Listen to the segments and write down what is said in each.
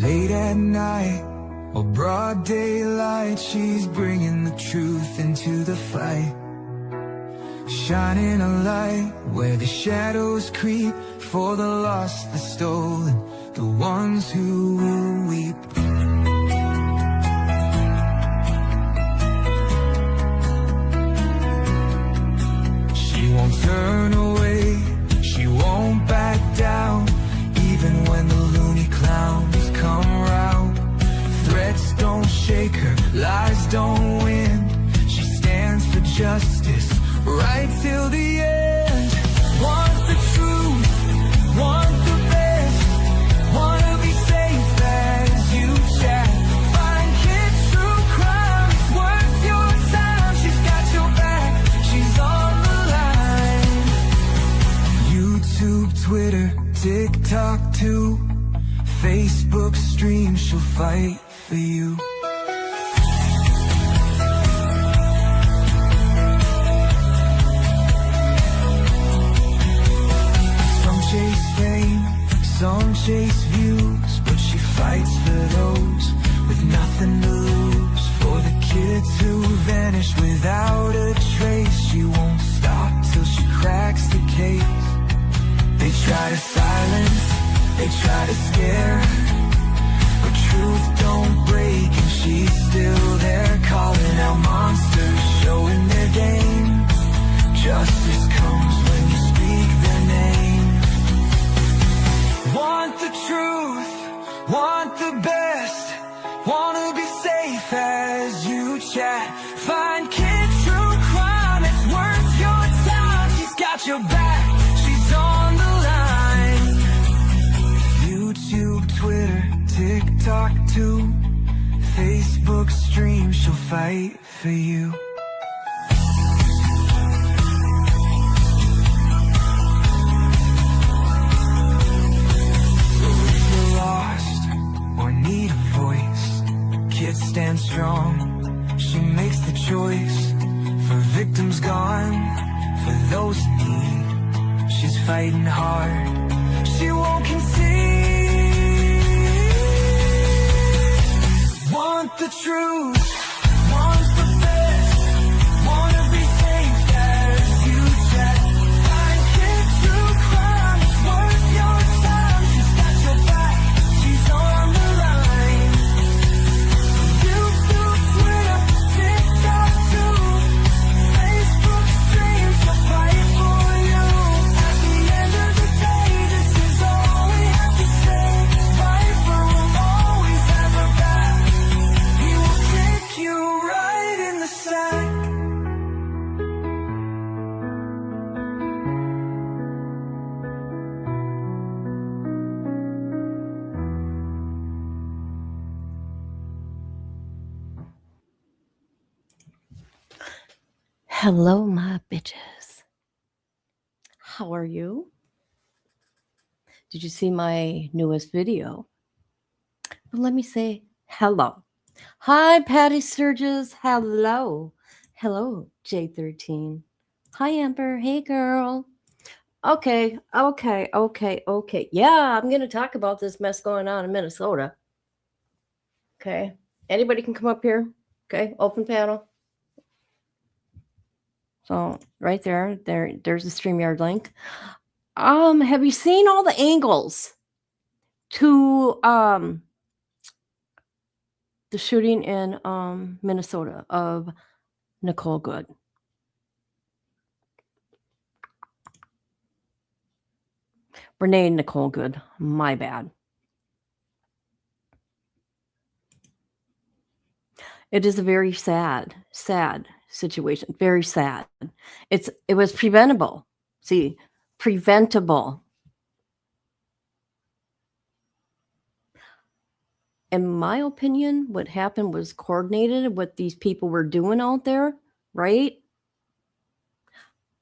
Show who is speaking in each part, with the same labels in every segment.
Speaker 1: Late at night or broad daylight, she's bringing the truth into the fight. Shining a light where the shadows creep, for the lost, the stolen, the ones who will weep. She won't turn away, she won't back down, even when the loony clowns come round. Threats don't shake her, lies don't win. She stands for justice right till the end. Want the truth, want the best, wanna be safe as you chat. Find kids true crime, it's worth your time. She's got your back, she's on the line. YouTube, Twitter, TikTok too, Facebook stream, she'll fight for you. Chase fame, some chase views, but she fights for those with nothing to lose. For the kids who vanish without a trace, she won't stop till she cracks the case. They try to silence, they try to scare, but truth don't break and she's still there, calling out monsters, showing their game. Justice comes when you speak their name. Want the truth, want the best, wanna be safe as you chat. Find kids true crime, it's worth your time. She's got your back, she's on the line. YouTube, Twitter, TikTok too, Facebook stream, she'll fight for you. Need a voice, kids stand strong. She makes the choice for victims gone, for those in need. She's fighting hard, she won't concede. Want the truth, want the best, wanna be safe as you chat. Find kids true crime, it's worth your time. She's got your back, she's on the
Speaker 2: Hello, my bitches. How are you? Did you see my newest video? But let me say hello. Hi, Patty Sturgis. Hello. Hello, J13. Hi, Amber. Hey, girl. Okay. Yeah, I'm going to talk about this mess going on in Minnesota. Okay. Anybody can come up here. Okay. Open panel. So right there's the StreamYard link. Have you seen all the angles to the shooting in Minnesota of Nicole Good? Renee Nicole Good, my bad. It is a very sad situation. Very sad. It was preventable. See, preventable. In my opinion, what happened was coordinated, what these people were doing out there, right?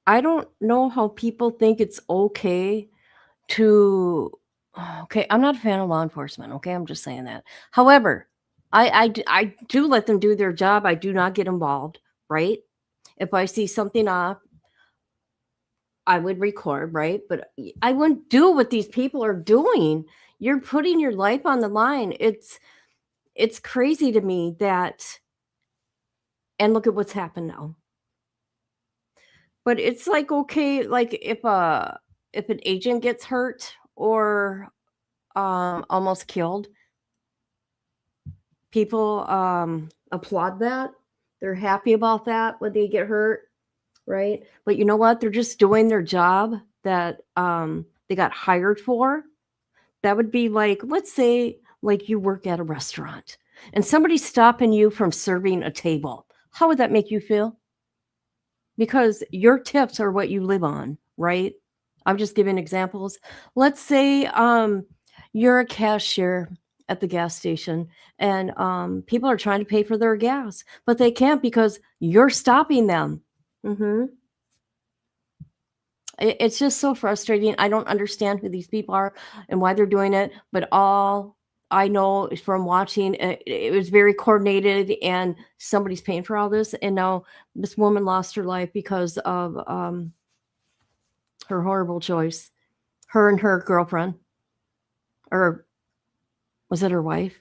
Speaker 2: I don't know how people think it's okay to, okay, I'm not a fan of law enforcement, okay? I'm just saying that. However, I do let them do their job. I do not get involved, right? If I see something off, I would record, right? But I wouldn't do what these people are doing. You're putting your life on the line. It's crazy to me that and look at what's happened now. But it's like, okay, like if an agent gets hurt or almost killed, people applaud that. They're happy about that when they get hurt, right? But you know what? They're just doing their job that they got hired for. That would be like, let's say, like you work at a restaurant and somebody's stopping you from serving a table. How would that make you feel? Because your tips are what you live on, right? I'm just giving examples. Let's say you're a cashier at the gas station and people are trying to pay for their gas, but they can't because you're stopping them. hmm it's just so frustrating. I don't understand who these people are and why they're doing it, but all I know is from watching it was very coordinated and somebody's paying for all this. And now this woman lost her life because of her horrible choice. Her and her girlfriend, or was it her wife?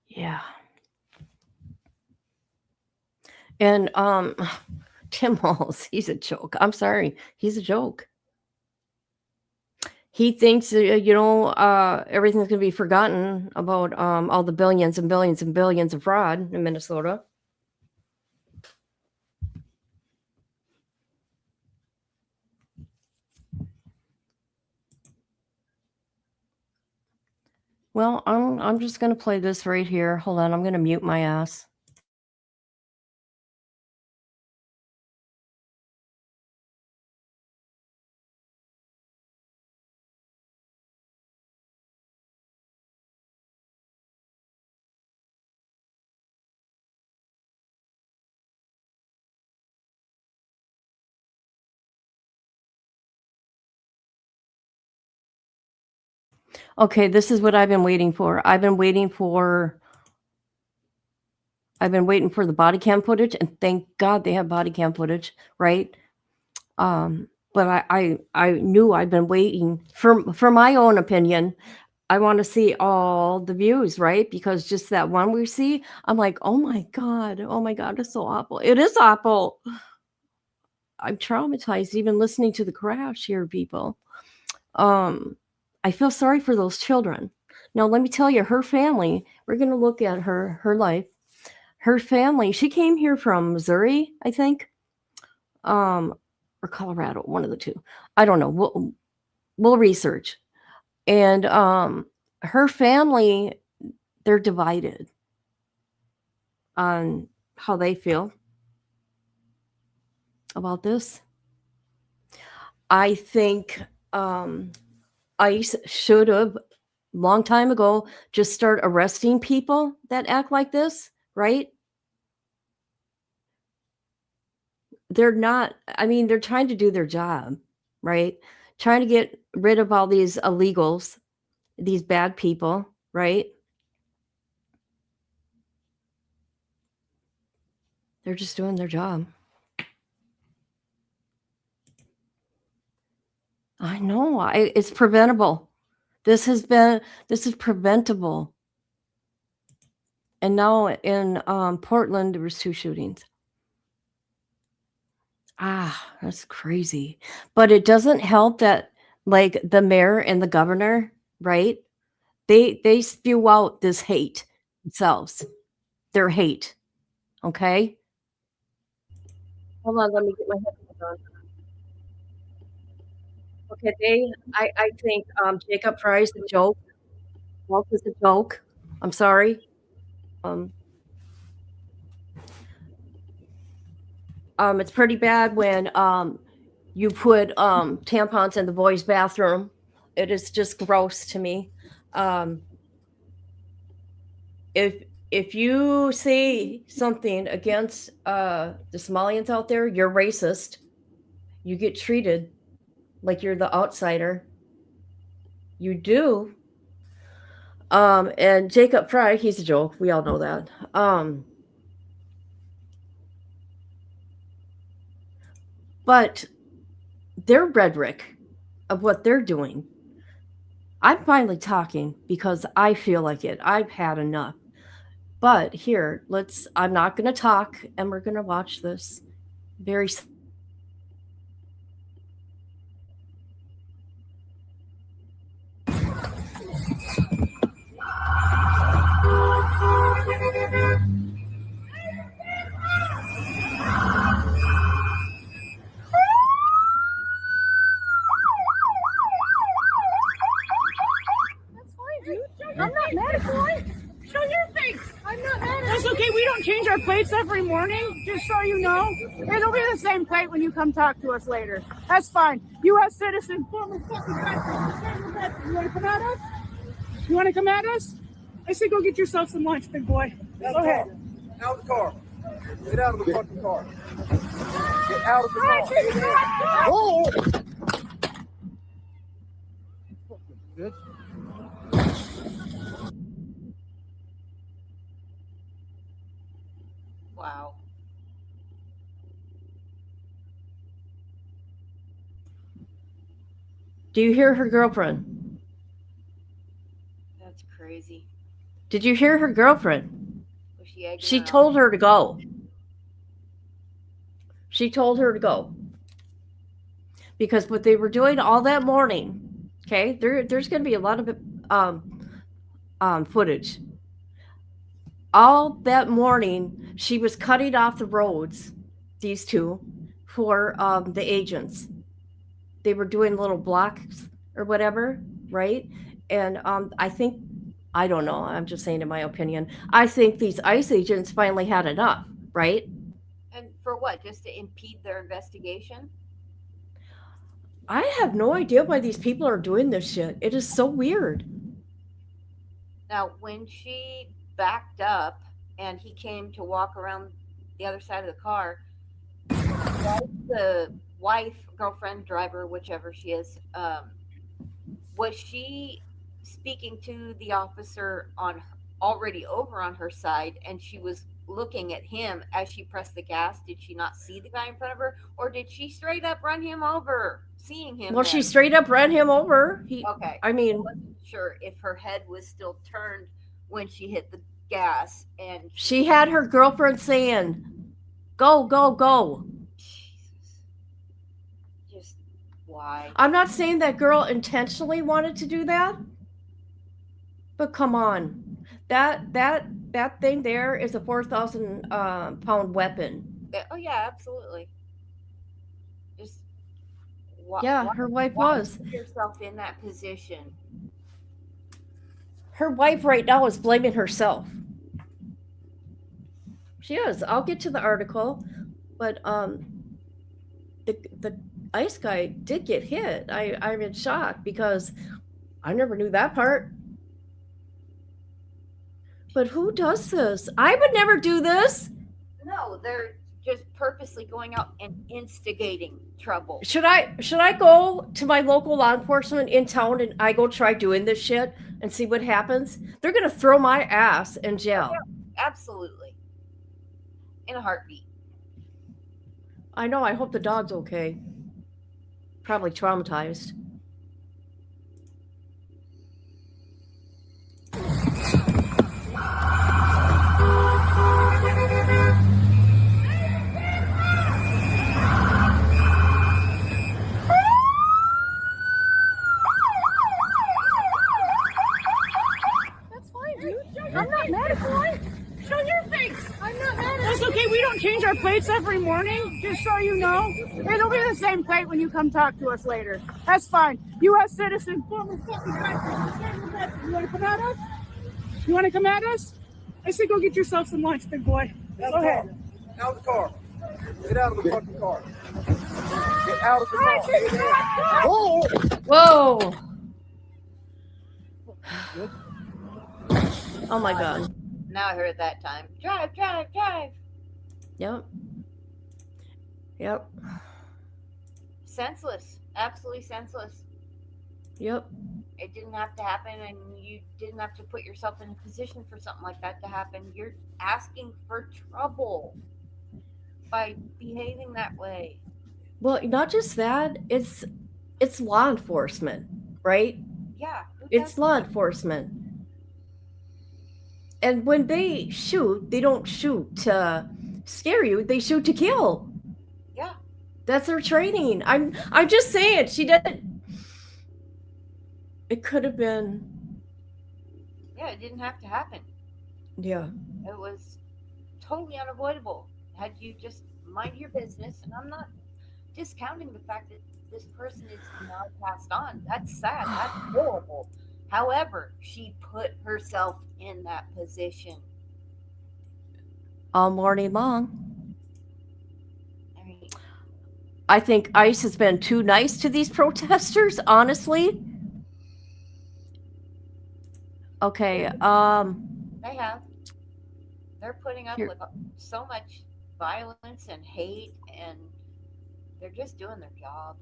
Speaker 2: Yeah. And Tim Walz, he's a joke. I'm sorry. He's a joke. He thinks, everything's gonna be forgotten about, all the billions and billions and billions of fraud in Minnesota. Well, I'm just gonna play this right here. Hold on, I'm gonna mute my ass. Okay, this is what I've been waiting for. I've been waiting for the body cam footage, and thank God they have body cam footage, right? But I knew I'd been waiting for my own opinion. I wanna see all the views, right? Because just that one we see, I'm like, oh my god, it's so awful." It is awful. I'm traumatized even listening to the crash here, people. Um, I feel sorry for those children. Now, let me tell you, her family, we're gonna look at her life. Her family, she came here from Missouri, I think, um, or Colorado, one of the 2. I don't know, we'll research. And, her family, they're divided on how they feel about this. I think, ICE should have, long time ago, just start arresting people that act like this, right? They're not I mean, they're trying to do their job, right? Trying to get rid of all these illegals, these bad people, right? They're just doing their job. I know, it's preventable. This is preventable. And now in, Portland, there was 2 shootings. That's crazy. But it doesn't help that, like, the mayor and the governor, right? They spew out this hate themselves, their hate, okay? Hold on, let me get my headphones on. Okay, I think, Jacob Fry's a joke. Walt is a joke. I'm sorry. Um, it's pretty bad when, you put, tampons in the boys' bathroom. It is just gross to me. Um, if if you say something against, the Somalians out there, you're racist. You get treated like you're the outsider. You do. And Jacob Fry, he's a joke. We all know that. But their rhetoric of what they're doing. I'm finally talking because I feel like it. I've had enough. But here, I'm not going to talk and we're going to watch this very
Speaker 3: That's fine, dude. I'm not mad at you. Show your face. I'm not mad at you. That's okay. We don't change our plates every morning, just so you know. It'll be the same plate when you come talk to us later. That's fine. U.S. citizen, former fucking veteran. You want to come at us? You want to come at us? I say go get yourself some lunch, big boy. Go ahead.
Speaker 4: Out of the car. Get out of the fucking car. Get out of the car. Whoa! Bitch.
Speaker 5: Wow.
Speaker 2: Do you hear her girlfriend?
Speaker 5: That's crazy.
Speaker 2: Did you hear her girlfriend?
Speaker 5: Was she egging
Speaker 2: She
Speaker 5: her
Speaker 2: told her to go. She told her to go. Because what they were doing all that morning, okay, there's going to be a lot of footage. All that morning, she was cutting off the roads, these two, for the agents. They were doing little blocks or whatever, right? And I don't know, I'm just saying in my opinion, I think these ICE agents finally had enough, right?
Speaker 5: And for what? Just to impede their investigation?
Speaker 2: I have no idea why these people are doing this shit. It is so weird.
Speaker 5: Now, when she backed up and he came to walk around the other side of the car, the wife, girlfriend, driver, whichever she is, was she speaking to the officer already over on her side, and she was looking at him as she pressed the gas? Did she not see the guy in front of her, or did she straight up run him over, seeing him?
Speaker 2: Well, she straight up ran him over.
Speaker 5: Okay.
Speaker 2: I mean,
Speaker 5: I wasn't sure if her head was still turned when she hit the gas, and
Speaker 2: she had her girlfriend saying, "Go, go, go."
Speaker 5: Jesus. Just why?
Speaker 2: I'm not saying that girl intentionally wanted to do that, but come on, that thing there is a 4,000 pound weapon.
Speaker 5: Oh yeah, absolutely. Just
Speaker 2: Yeah, her wife
Speaker 5: why
Speaker 2: was.
Speaker 5: put yourself in that position?
Speaker 2: Her wife right now is blaming herself. She is. I'll get to the article, but the ice guy did get hit. I'm in shock because I never knew that part. But who does this? I would never do this.
Speaker 5: No, they're just purposely going out and instigating trouble.
Speaker 2: Should I go to my local law enforcement in town and I go try doing this shit and see what happens? They're gonna throw my ass in jail.
Speaker 5: Oh, yeah, absolutely. In a heartbeat.
Speaker 2: I know. I hope the dog's okay. Probably traumatized.
Speaker 3: That's fine, dude. I'm not mad at you. Show your face. I'm not mad at you. That's okay. We don't change our plates every morning, just so you know. It'll be the same plate when you come talk to us later. That's fine. U.S. citizen, former fucking veteran. You want to come at us? You want to come at us? I say go get yourself some lunch, big boy. Go ahead.
Speaker 4: Out of the car. Get out of the fucking car. Get out of the car. Whoa!
Speaker 2: Whoa! Oh my god.
Speaker 5: Now I heard it that time. Drive, drive, drive.
Speaker 2: Yep. Yep.
Speaker 5: Senseless. Absolutely senseless.
Speaker 2: Yep.
Speaker 5: It didn't have to happen, and you didn't have to put yourself in a position for something like that to happen. You're asking for trouble by behaving that way.
Speaker 2: Well, not just that, it's law enforcement, right?
Speaker 5: Yeah, who
Speaker 2: It's
Speaker 5: does
Speaker 2: law
Speaker 5: that?
Speaker 2: enforcement. And when they shoot, they don't shoot to scare you, they shoot to kill.
Speaker 5: Yeah,
Speaker 2: That's her training. I'm just saying she didn't. It could have been.
Speaker 5: yeah, it didn't have to happen.
Speaker 2: Yeah.
Speaker 5: It was totally unavoidable. Had you just mind your business, and I'm not discounting the fact that this person is now passed on. That's sad. That's horrible. However, she put herself in that position.
Speaker 2: All morning long.
Speaker 5: I mean,
Speaker 2: I think ICE has been too nice to these protesters, honestly. Okay.
Speaker 5: they have. They're putting up
Speaker 2: Here.
Speaker 5: with so much violence and hate, and they're just doing their job.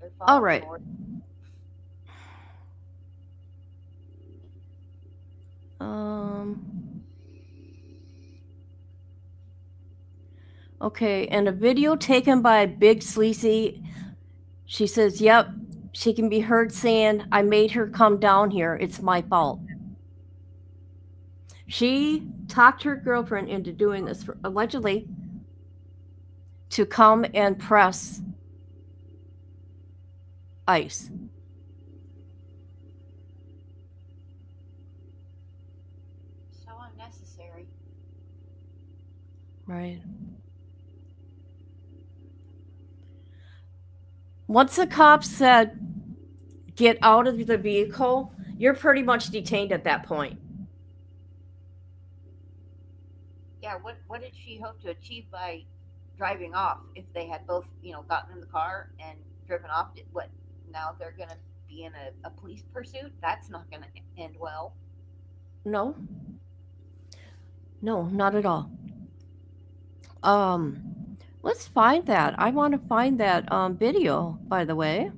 Speaker 5: They're
Speaker 2: All
Speaker 5: following
Speaker 2: right.
Speaker 5: orders.
Speaker 2: Okay, and a video taken by Big Sleazy. She says, "Yep, she can be heard saying, I made her come down here. It's my fault." She talked her girlfriend into doing this, allegedly, to come and press ICE.
Speaker 5: So unnecessary.
Speaker 2: Right. Once the cops said, get out of the vehicle, you're pretty much detained at that point.
Speaker 5: Yeah, what did she hope to achieve by driving off if they had both, gotten in the car and driven off? What, now they're going to be in a police pursuit? That's not going to end well.
Speaker 2: No. No, not at all. Let's find that. I want to find that video, by the way.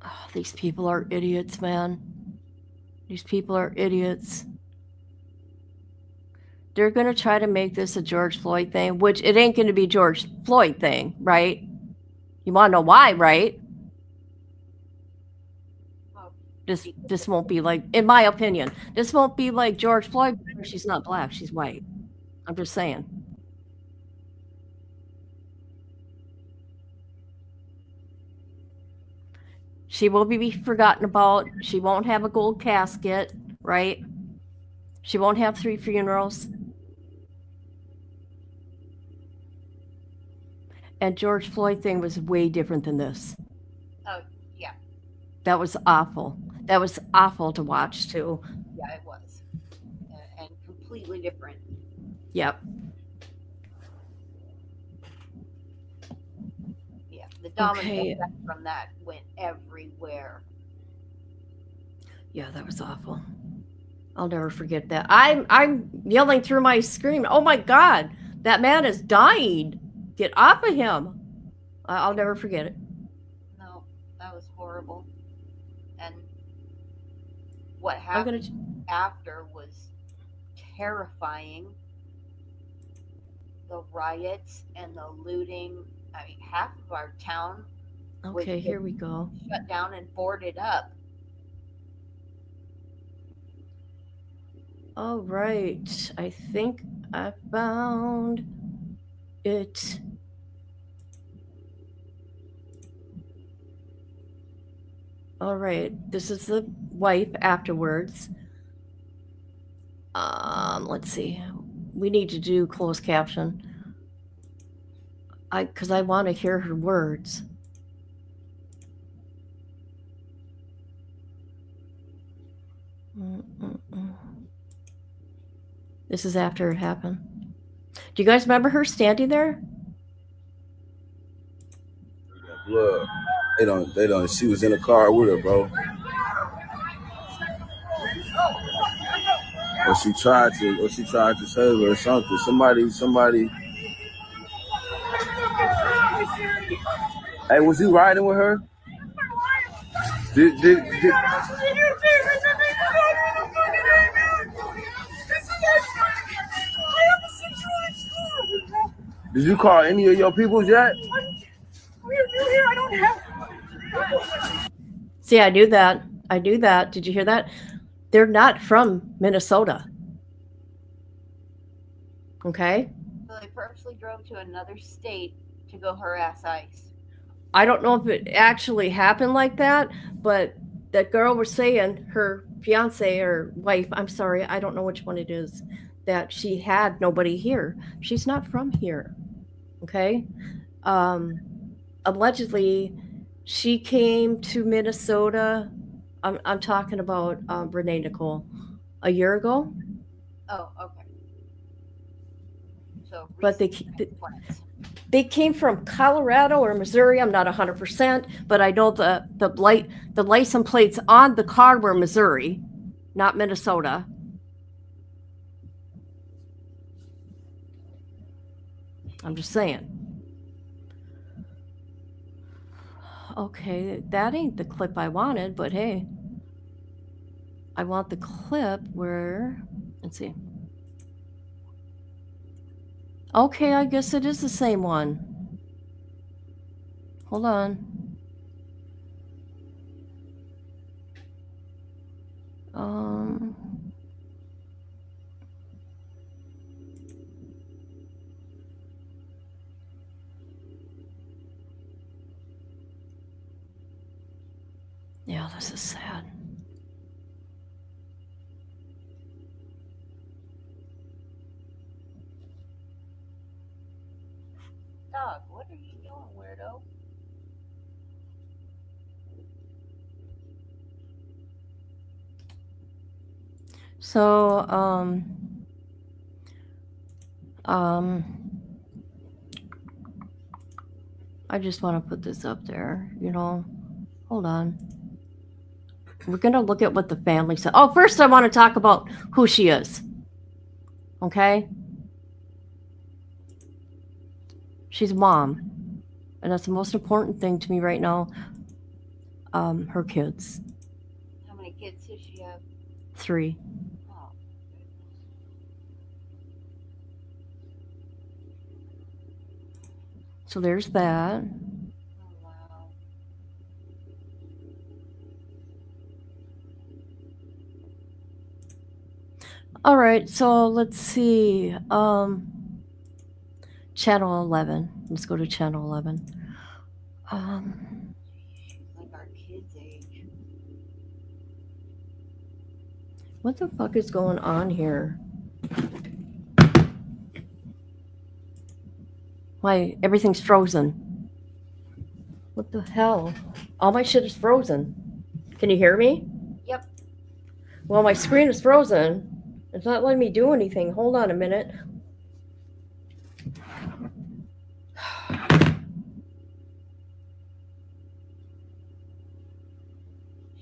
Speaker 2: Oh, these people are idiots, man. These people are idiots. They're going to try to make this a George Floyd thing, which it ain't going to be George Floyd thing, right? You want to know why, right?
Speaker 5: Well,
Speaker 2: This won't be like, in my opinion, this won't be like George Floyd. She's not black, she's white. I'm just saying. She will be forgotten about. She won't have a gold casket, right? She won't have 3 funerals. And George Floyd thing was way different than this.
Speaker 5: oh, yeah,
Speaker 2: That was awful. That was awful to watch too.
Speaker 5: yeah, it was. And completely different.
Speaker 2: Yep.
Speaker 5: Yeah, the domino
Speaker 2: Okay.
Speaker 5: effect from that went everywhere.
Speaker 2: Yeah, that was awful. I'll never forget that. I'm yelling through my screen. Oh my God, that man is dying. Get off of him. I'll never forget it.
Speaker 5: No, that was horrible. And what
Speaker 2: I'm gonna.
Speaker 5: happened after was terrifying. The riots and the looting. I mean, half of our town was
Speaker 2: Okay, here we go.
Speaker 5: shut down and boarded up.
Speaker 2: All right, I think I found it. All right, this is the wife afterwards. Let's see. We need to do closed caption. Because I want to hear her words. This is after it happened. Do you guys remember her standing there?
Speaker 4: Blood. They don't. She was in the car with her, bro. Or she tried to save her or something. Somebody. Hey, was he riding with her? Did Did you call any of your peoples yet?
Speaker 3: We're new here. I don't have.
Speaker 2: See, I knew that. I knew that. Did you hear that? They're not from Minnesota. Okay?
Speaker 5: So they purposely drove to another state to go harass ICE.
Speaker 2: I don't know if it actually happened like that, but that girl was saying her fiance or wife, I'm sorry, I don't know which one it is, that she had nobody here. She's not from here. Okay? Allegedly, she came to Minnesota. I'm talking about Renee Nicole a year ago.
Speaker 5: Oh, okay. So,
Speaker 2: But
Speaker 5: recent plans.
Speaker 2: they came from Colorado or Missouri. I'm not 100%, but I know the license plates on the car were Missouri, not Minnesota. I'm just saying. Okay, that ain't the clip I wanted, but hey, I want the clip where, let's see. Okay, I guess it is the same one. Hold on. Yeah, this is sad.
Speaker 5: Dog, what are you doing, weirdo?
Speaker 2: So, I just want to put this up there, you know. Hold on. We're going to look at what the family said. Oh, first I want to talk about who she is. Okay? She's a mom. And that's the most important thing to me right now. Her kids.
Speaker 5: How many kids does she have?
Speaker 2: 3.
Speaker 5: Oh, goodness.
Speaker 2: So there's that.
Speaker 5: Oh, wow.
Speaker 2: All right, so let's see. Channel 11. Let's go to channel 11.
Speaker 5: She's like our kids' age.
Speaker 2: What the fuck is going on here? Why everything's frozen? What the hell? All my shit is frozen. Can you hear me?
Speaker 5: Yep.
Speaker 2: Well, my screen is frozen. It's not letting me do anything. Hold on a minute.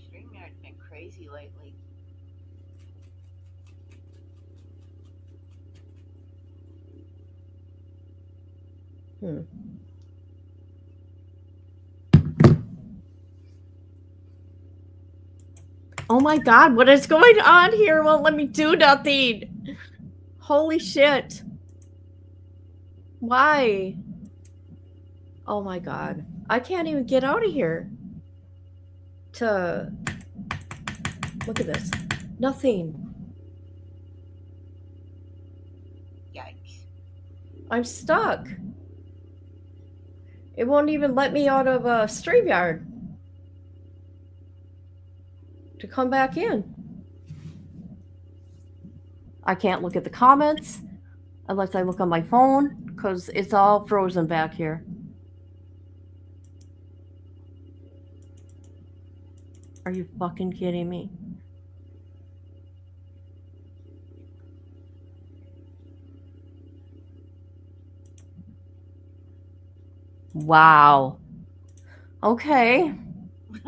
Speaker 5: StreamYard's been crazy lately.
Speaker 2: Oh my god, what is going on here? Won't let me do nothing. Holy shit. Why? Oh my god. I can't even get out of here. Look at this. Nothing.
Speaker 5: Yikes.
Speaker 2: I'm stuck. It won't even let me out of StreamYard to come back in. I can't look at the comments unless I look on my phone because it's all frozen back here. Are you fucking kidding me? Wow. Okay.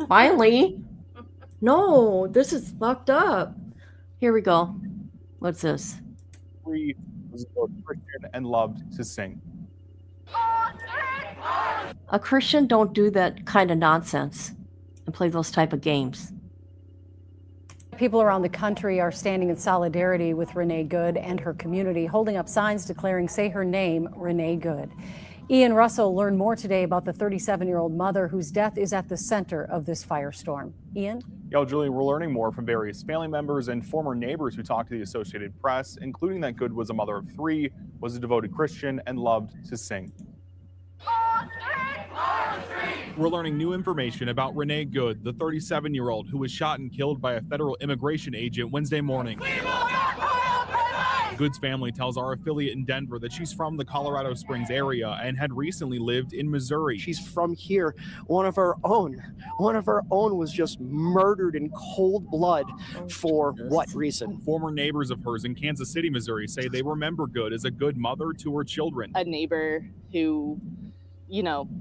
Speaker 2: Finally. No, this is fucked up. Here we go. What's this?
Speaker 6: He was both Christian and loved to sing.
Speaker 2: A Christian don't do that kind of nonsense and play those type of games.
Speaker 7: People around the country are standing in solidarity with Renee Good and her community, holding up signs declaring, "Say her name, Renee Good." Ian Russell learned more today about the 37-year-old mother whose death is at the center of this firestorm. Ian?
Speaker 6: Julie, we're learning more from various family members and former neighbors who talked to the Associated Press, including that Good was a mother of 3, was a devoted Christian, and loved to sing. We're learning new information about Renee Good, the 37-year-old who was shot and killed by a federal immigration agent Wednesday morning. Good's family tells our affiliate in Denver that she's from the Colorado Springs area and had recently lived in Missouri.
Speaker 8: She's from here. One of our own was just murdered in cold blood. For what reason?
Speaker 6: Former neighbors of hers in Kansas City, Missouri say they remember Good as a good mother to her children.
Speaker 9: A neighbor who,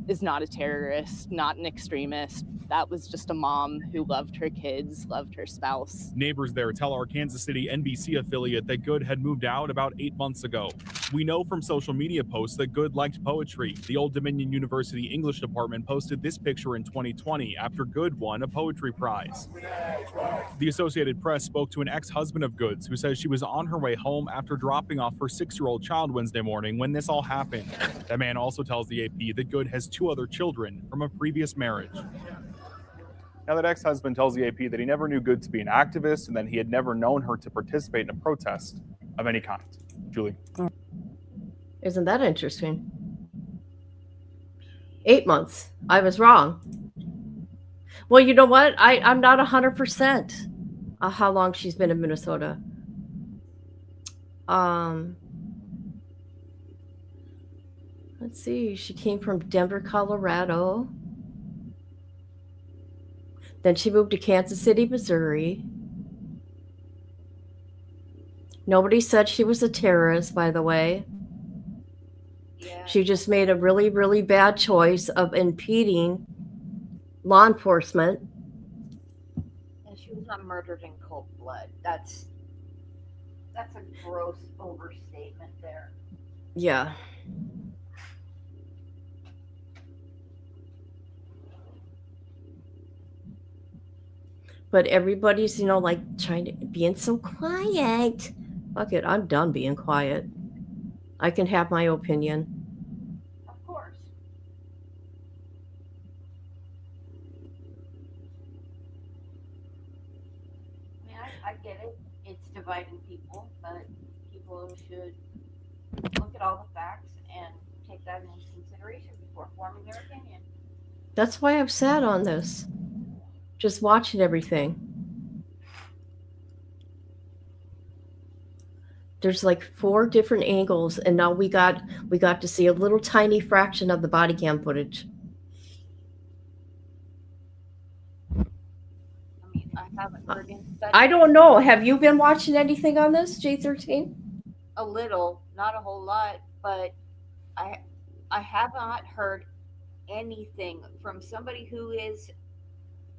Speaker 9: is not a terrorist, not an extremist. That was just a mom who loved her kids, loved her spouse.
Speaker 6: Neighbors there tell our Kansas City NBC affiliate that Good had moved out about 8 months ago. We know from social media posts that Good liked poetry. The Old Dominion University English department posted this picture in 2020 after Good won a poetry prize. The Associated Press spoke to an ex-husband of Good's who says she was on her way home after dropping off her 6-year-old child Wednesday morning when this all happened. That man also tells the AP that Good has 2 other children from a previous marriage. Now, that ex-husband tells the AP that he never knew Good to be an activist and that he had never known her to participate in a protest of any kind. Julie.
Speaker 2: Isn't that interesting? 8 months. I was wrong. Well, you know what? I'm not 100% how long she's been in Minnesota. Let's see. She came from Denver, Colorado. Then she moved to Kansas City, Missouri. Nobody said she was a terrorist, by the way.
Speaker 5: Yeah.
Speaker 2: She just made a really, really bad choice of impeding law enforcement.
Speaker 5: And she was not murdered in cold blood. That's a gross overstatement there.
Speaker 2: Yeah. But everybody's, trying to being so quiet. Fuck it, I'm done being quiet. I can have my opinion.
Speaker 5: Of course. I mean, I get it. It's dividing people, but people should look at all the facts and take that into consideration before forming their opinion.
Speaker 2: That's why I've sat on this. Just watching everything. There's like 4 different angles, and now we got to see a little tiny fraction of the body cam footage.
Speaker 5: I mean, I haven't heard anybody.
Speaker 2: I don't know. Have you been watching anything on this, J13?
Speaker 5: A little, not a whole lot, but I have not heard anything from somebody who is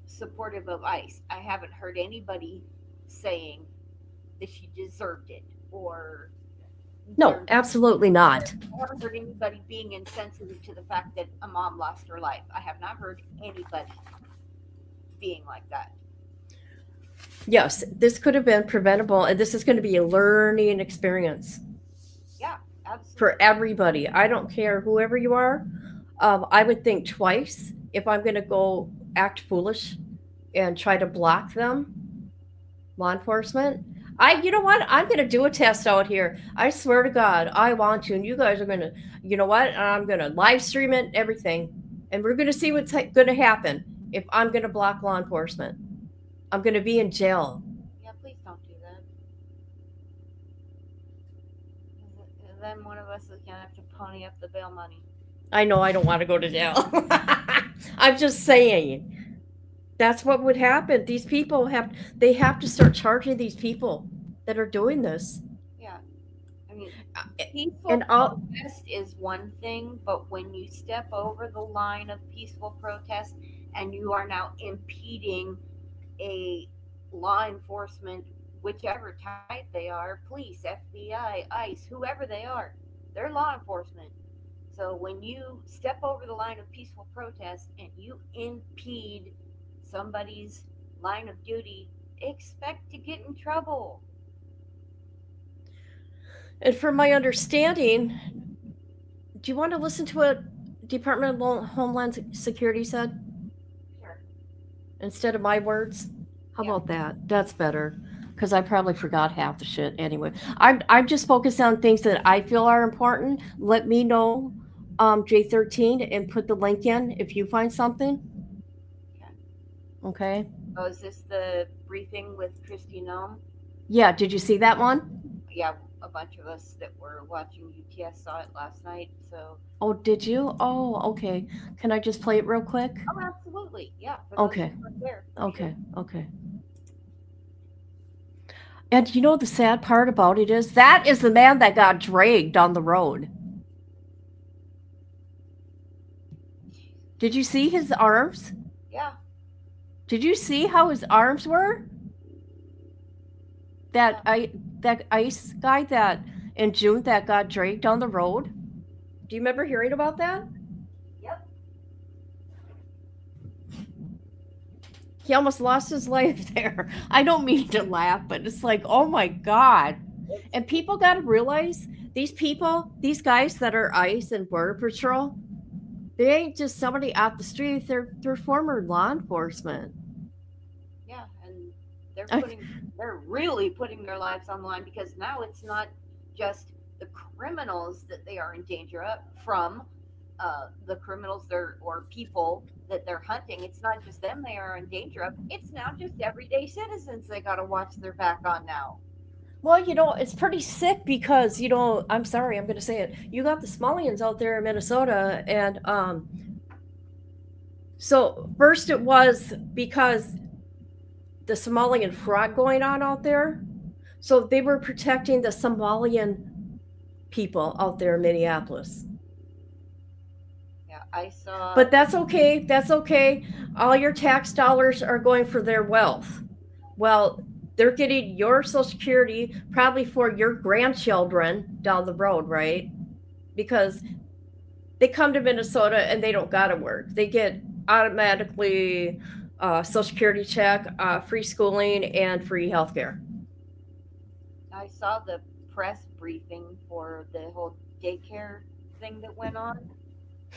Speaker 5: supportive of ICE. I haven't heard anybody saying that she deserved it or
Speaker 2: No, absolutely not.
Speaker 5: I haven't heard anybody being insensitive to the fact that a mom lost her life. I have not heard anybody being like that.
Speaker 2: Yes, this could have been preventable, and this is going to be a learning experience.
Speaker 5: Yeah, absolutely.
Speaker 2: For everybody. I don't care whoever you are. I would think twice if I'm going to go act foolish and try to block them, law enforcement. You know what? I'm going to do a test out here. I swear to God, I want to. And you guys are going to, you know what? I'm going to live stream it, everything. And we're going to see what's going to happen if I'm going to block law enforcement. I'm going to be in jail.
Speaker 5: Yeah, please don't do that. And then one of us is going to have to pony up the bail money.
Speaker 2: I know I don't want to go to jail. I'm just saying. That's what would happen. These people have to start charging these people that are doing this.
Speaker 5: Yeah. I mean, peaceful
Speaker 2: and
Speaker 5: protest is one thing, but when you step over the line of peaceful protest and you are now impeding a law enforcement, whichever type they are, police, FBI, ICE, whoever they are, they're law enforcement. So when you step over the line of peaceful protest and you impede somebody's line of duty expect to get in trouble.
Speaker 2: And from my understanding, do you want to listen to what Department of Homeland Security said
Speaker 5: Sure.
Speaker 2: instead of my words? How about that? That's better, because I probably forgot half the shit anyway. I'm just focused on things that I feel are important. Let me know, J13, and put the link in if you find something. Okay.
Speaker 5: Oh, is this the briefing with Christy Nome?
Speaker 2: Yeah. Did you see that one?
Speaker 5: Yeah, a bunch of us that were watching UTS saw it last night. So.
Speaker 2: Oh, did you? Oh, okay. Can I just play it real quick?
Speaker 5: Oh, absolutely. Yeah.
Speaker 2: Okay.
Speaker 5: There,
Speaker 2: okay. Sure. Okay. And you know the sad part about it is that is the man that got dragged on the road. Did you see his arms?
Speaker 5: Yeah.
Speaker 2: Did you see how his arms were? That ice guy that in June that got dragged on the road. Do you remember hearing about that?
Speaker 5: Yep.
Speaker 2: He almost lost his life there. I don't mean to laugh, but it's like, oh my God. And people got to realize these people, these guys that are ICE and Border Patrol, they ain't just somebody out the street. They're former law enforcement.
Speaker 5: Yeah, and they're really putting their lives on the line, because now it's not just the criminals that they are in danger of from the criminals or people that they're hunting. It's not just them they are in danger of. It's now just everyday citizens they got to watch their back on now.
Speaker 2: Well, it's pretty sick because, I'm sorry, I'm going to say it. You got the Somalians out there in Minnesota. And so first it was because the Somalian fraud going on out there. So they were protecting the Somalian people out there in Minneapolis.
Speaker 5: Yeah, I saw.
Speaker 2: But that's okay. That's okay. All your tax dollars are going for their wealth. Well, they're getting your Social Security probably for your grandchildren down the road, right? Because they come to Minnesota and they don't got to work. They get automatically Social Security check, free schooling, and free healthcare.
Speaker 5: I saw the press briefing for the whole daycare thing that went on.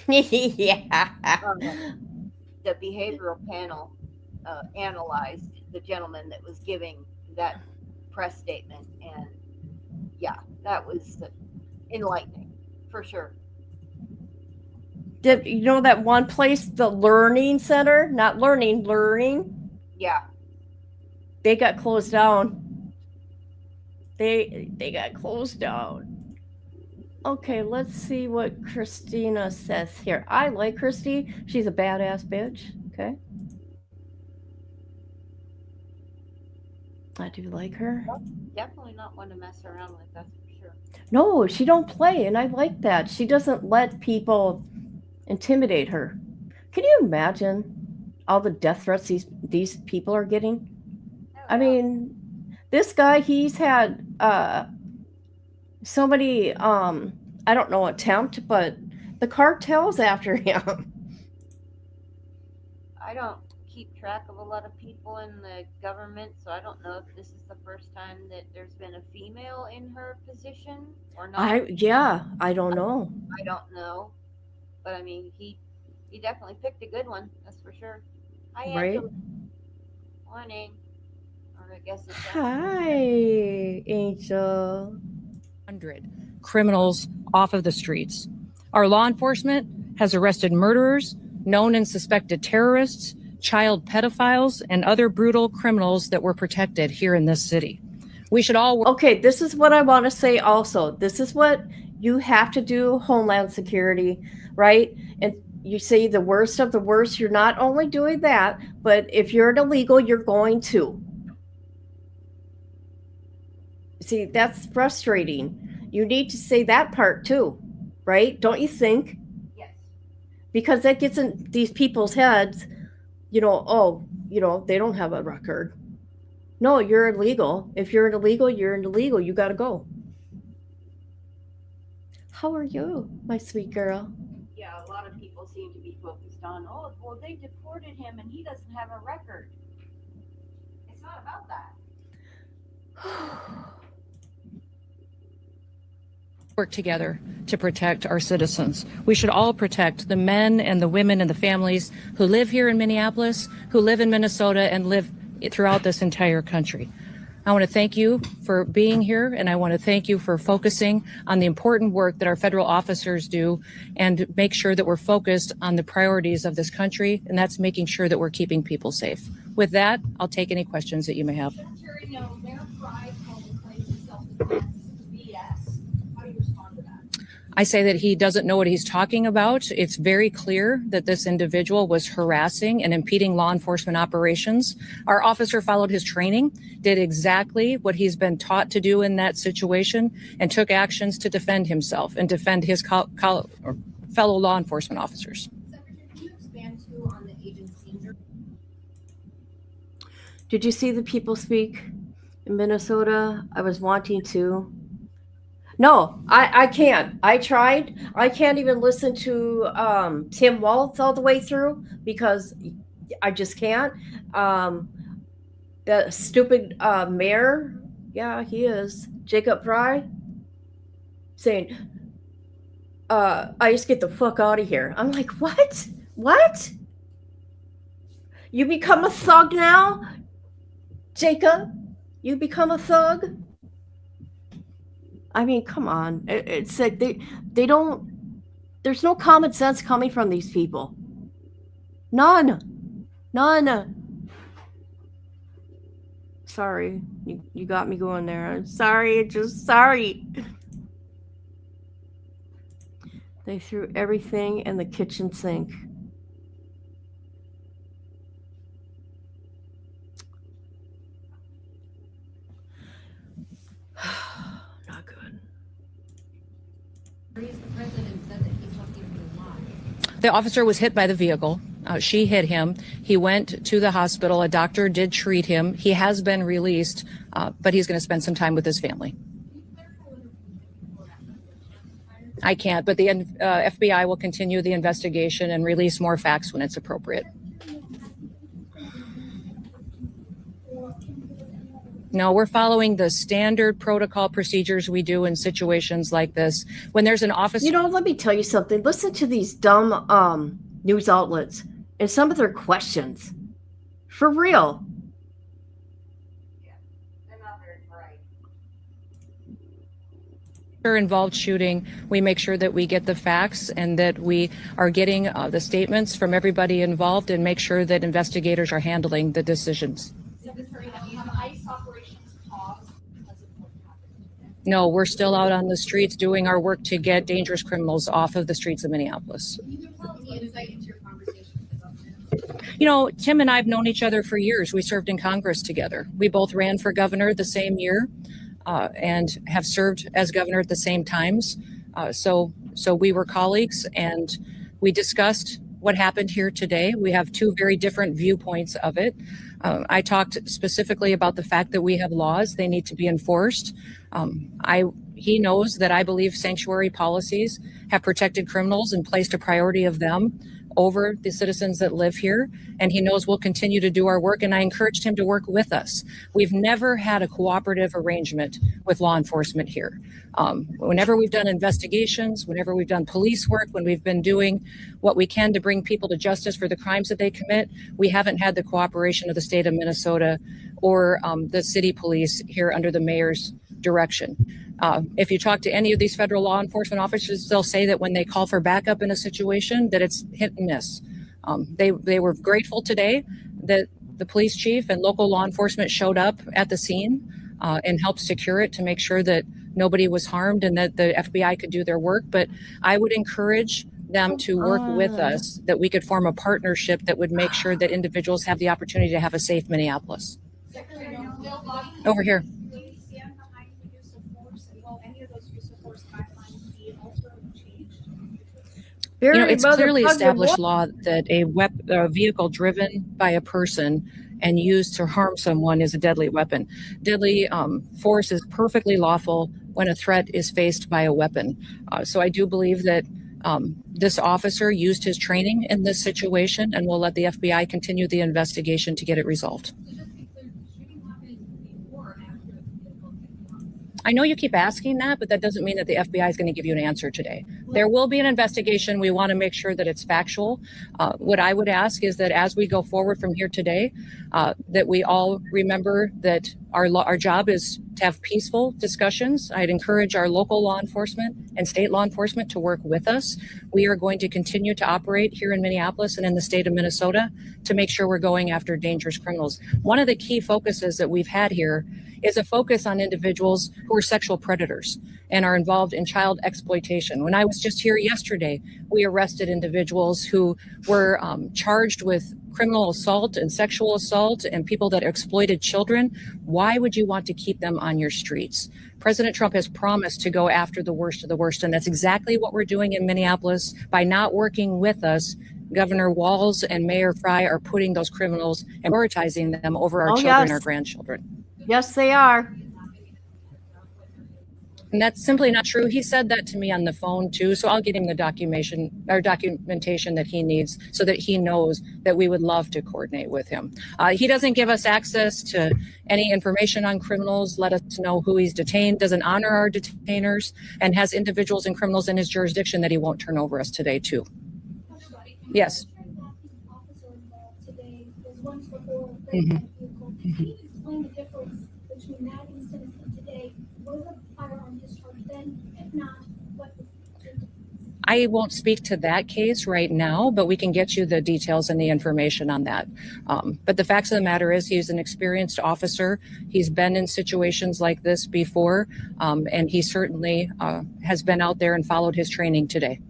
Speaker 2: Yeah.
Speaker 5: The behavioral panel analyzed the gentleman that was giving that press statement, and yeah, that was enlightening for sure.
Speaker 2: Did you know that one place, the Learning Center, not learning,
Speaker 5: Yeah,
Speaker 2: they got closed down. They got closed down. Okay, let's see what Christina says here. I like Christy. She's a badass bitch. Okay. I do like her.
Speaker 5: definitely not one to mess around with, that's for sure.
Speaker 2: No, she don't play, and I like that. She doesn't let people intimidate her. Can you imagine all the death threats these people are getting? I mean, this guy, he's had so many I don't know attempt, but the cartel's after him.
Speaker 5: I don't keep track of a lot of people in the government, so I don't know if this is the first time that there's been a female in her position or not.
Speaker 2: I don't know.
Speaker 5: I don't know, but I mean, he definitely picked a good one, that's for sure. Hi,
Speaker 2: Right.
Speaker 5: Angela. Morning. Or I guess it's
Speaker 2: Hi, Angel.
Speaker 10: 100 criminals off of the streets. Our law enforcement has arrested murderers, known and suspected terrorists, child pedophiles, and other brutal criminals that were protected here in this city. We should all work.
Speaker 2: Okay, this is what I want to say also. This is what you have to do, Homeland Security, right? And you say the worst of the worst. You're not only doing that, but if you're an illegal, you're going to. See, that's frustrating. You need to say that part too, right? Don't you think?
Speaker 5: yes.
Speaker 2: Because that gets in these people's heads, they don't have a record. No, you're illegal. If you're an illegal, you're an illegal. You got to go. How are you, my sweet girl?
Speaker 5: Yeah, a lot of people seem to be focused on, oh, well, they deported him and he doesn't have a record. It's not about that.
Speaker 10: Work together to protect our citizens. We should all protect the men and the women and the families who live here in Minneapolis, who live in Minnesota, and live throughout this entire country. I want to thank you for being here, and I want to thank you for focusing on the important work that our federal officers do and make sure that we're focused on the priorities of this country, and that's making sure that we're keeping people safe. With that, I'll take any questions that you may have.
Speaker 11: Secretary, no, Mayor Fry called the claims of self-defense BS. How do you respond to that?
Speaker 10: I say that he doesn't know what he's talking about. It's very clear that this individual was harassing and impeding law enforcement operations. Our officer followed his training, did exactly what he's been taught to do in that situation, and took actions to defend himself and defend his fellow law enforcement officers.
Speaker 11: Secretary, can you expand too on the agency?
Speaker 2: Did you see the people speak in Minnesota? I was wanting to. No, I can't. I tried. I can't even listen to Tim Walz all the way through because I just can't. The stupid mayor, yeah, he is, Jacob Fry, saying, I just get the fuck out of here. I'm like, what? What? You become a thug now? Jacob, you become a thug? I mean, come on. It's like they don't, there's no common sense coming from these people. None. Sorry, you got me going there. I'm sorry, sorry. They threw everything in the kitchen sink. Not good.
Speaker 11: The president said that he's not giving a lie.
Speaker 10: The officer was hit by the vehicle. She hit him. He went to the hospital. A doctor did treat him. He has been released, but he's going to spend some time with his family. I can't, but the FBI will continue the investigation and release more facts when it's appropriate. No, we're following the standard protocol procedures we do in situations like this. When there's an officer...
Speaker 2: You know, let me tell you something. Listen to these dumb news outlets and some of their questions. For real.
Speaker 5: Yeah, they're not very bright.
Speaker 10: Involved shooting, we make sure that we get the facts and that we are getting the statements from everybody involved and make sure that investigators are handling the decisions.
Speaker 11: Secretary, have ICE operations paused because of what happened?
Speaker 10: No, we're still out on the streets doing our work to get dangerous criminals off of the streets of Minneapolis.
Speaker 11: Can you tell me insight into your conversation with the governor?
Speaker 10: You know, Tim and I have known each other for years. We served in Congress together. We both ran for governor the same year and have served as governor at the same times. So we were colleagues and we discussed what happened here today. We have two very different viewpoints of it. I talked specifically about the fact that we have laws, they need to be enforced. He knows that I believe sanctuary policies have protected criminals and placed a priority of them over the citizens that live here. And he knows we'll continue to do our work. And I encouraged him to work with us. We've never had a cooperative arrangement with law enforcement here. Whenever we've done investigations, whenever we've done police work, when we've been doing what we can to bring people to justice for the crimes that they commit, we haven't had the cooperation of the state of Minnesota or the city police here under the mayor's direction. If you talk to any of these federal law enforcement officers, they'll say that when they call for backup in a situation, that it's hit and miss. They were grateful today that the police chief and local law enforcement showed up at the scene and helped secure it to make sure that nobody was harmed and that the FBI could do their work. But I would encourage them to work with us, that we could form a partnership that would make sure that individuals have the opportunity to have a safe Minneapolis. Over here. You know, it's clearly established law that a vehicle driven by a person and used to harm someone is a deadly weapon. Deadly force is perfectly lawful when a threat is faced by a weapon. So I do believe that this officer used his training in this situation, and we'll let the FBI continue the investigation to get it resolved.
Speaker 11: So just to be clear, the shooting
Speaker 10: I know you keep asking that, but that doesn't mean that the FBI is going to give you an answer today. There will be an investigation. We want to make sure that it's factual. What I would ask is that as we go forward from here today, that we all remember that our job is to have peaceful discussions. I'd encourage our local law enforcement and state law enforcement to work with us. We are going to continue to operate here in Minneapolis and in the state of Minnesota to make sure we're going after dangerous criminals. One of the key focuses that we've had here is a focus on individuals who are sexual predators and are involved in child exploitation. When I was just here yesterday, we arrested individuals who were charged with criminal assault and sexual assault and people that exploited children. Why would you want to keep them on your streets? President Trump has promised to go after the worst of the worst, and that's exactly what we're doing in Minneapolis. By not working with us, Governor Walz and Mayor Fry are putting those criminals and prioritizing them over our children, our grandchildren.
Speaker 2: Yes, they are.
Speaker 10: And that's simply not true. He said that to me on the phone too. So I'll get him the documentation that he needs so that he knows that we would love to coordinate with him. He doesn't give us access to any information on criminals, let us know who he's detained, doesn't honor our detainers, and has individuals and criminals in his jurisdiction that he won't turn over us today too. Yes.
Speaker 11: Explain the difference between that incident and today. Was a firearm discharged then? If not, what was the difference?
Speaker 10: I won't speak to that case right now, but we can get you the details and the information on that. But the facts of the matter is he's an experienced officer. He's been in situations like this before, and he certainly has been out there and followed his training today.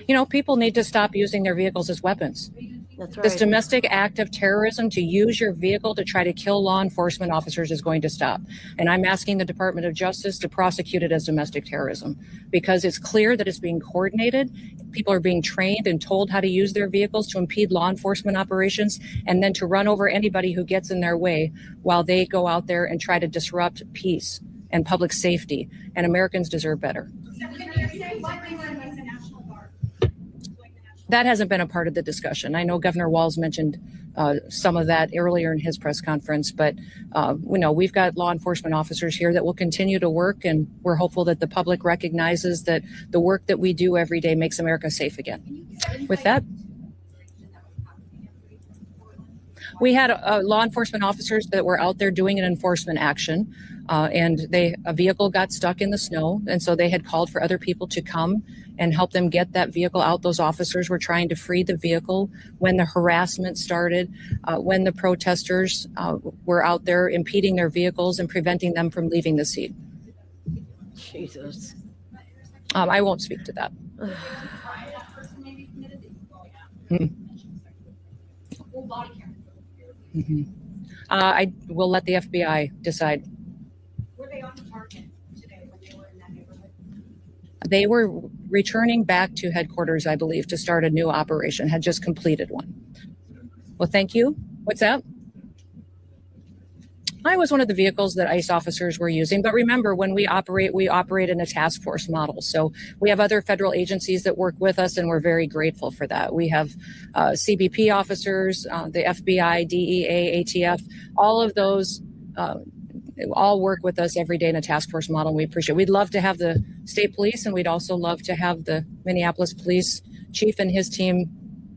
Speaker 10: You know, people need to stop using their vehicles as weapons.
Speaker 2: That's right.
Speaker 10: This domestic act of terrorism to use your vehicle to try to kill law enforcement officers is going to stop. And I'm asking the Department of Justice to prosecute it as domestic terrorism because it's clear that it's being coordinated. People are being trained and told how to use their vehicles to impede law enforcement operations and then to run over anybody who gets in their way while they go out there and try to disrupt peace and public safety. And Americans deserve better. That hasn't been a part of the discussion. I know Governor Walz mentioned some of that earlier in his press conference, but we've got law enforcement officers here that will continue to work, and we're hopeful that the public recognizes that the work that we do every day makes America safe again. With that, we had law enforcement officers that were out there doing an enforcement action, and a vehicle got stuck in the snow, and so they had called for other people to come and help them get that vehicle out. Those officers were trying to free the vehicle when the harassment started, when the protesters were out there impeding their vehicles and preventing them from leaving the scene.
Speaker 2: Jesus.
Speaker 10: I won't speak to that. I will let the FBI decide.
Speaker 11: Were they on the target today when they were in that neighborhood?
Speaker 10: They were returning back to headquarters, I believe, to start a new operation, had just completed one. Well, thank you. What's that? I was one of the vehicles that ICE officers were using, but remember, when we operate in a task force model. So we have other federal agencies that work with us, and we're very grateful for that. We have CBP officers, the FBI, DEA, ATF, all of those all work with us every day in a task force model, and we appreciate it. We'd love to have the state police, and we'd also love to have the Minneapolis police chief and his team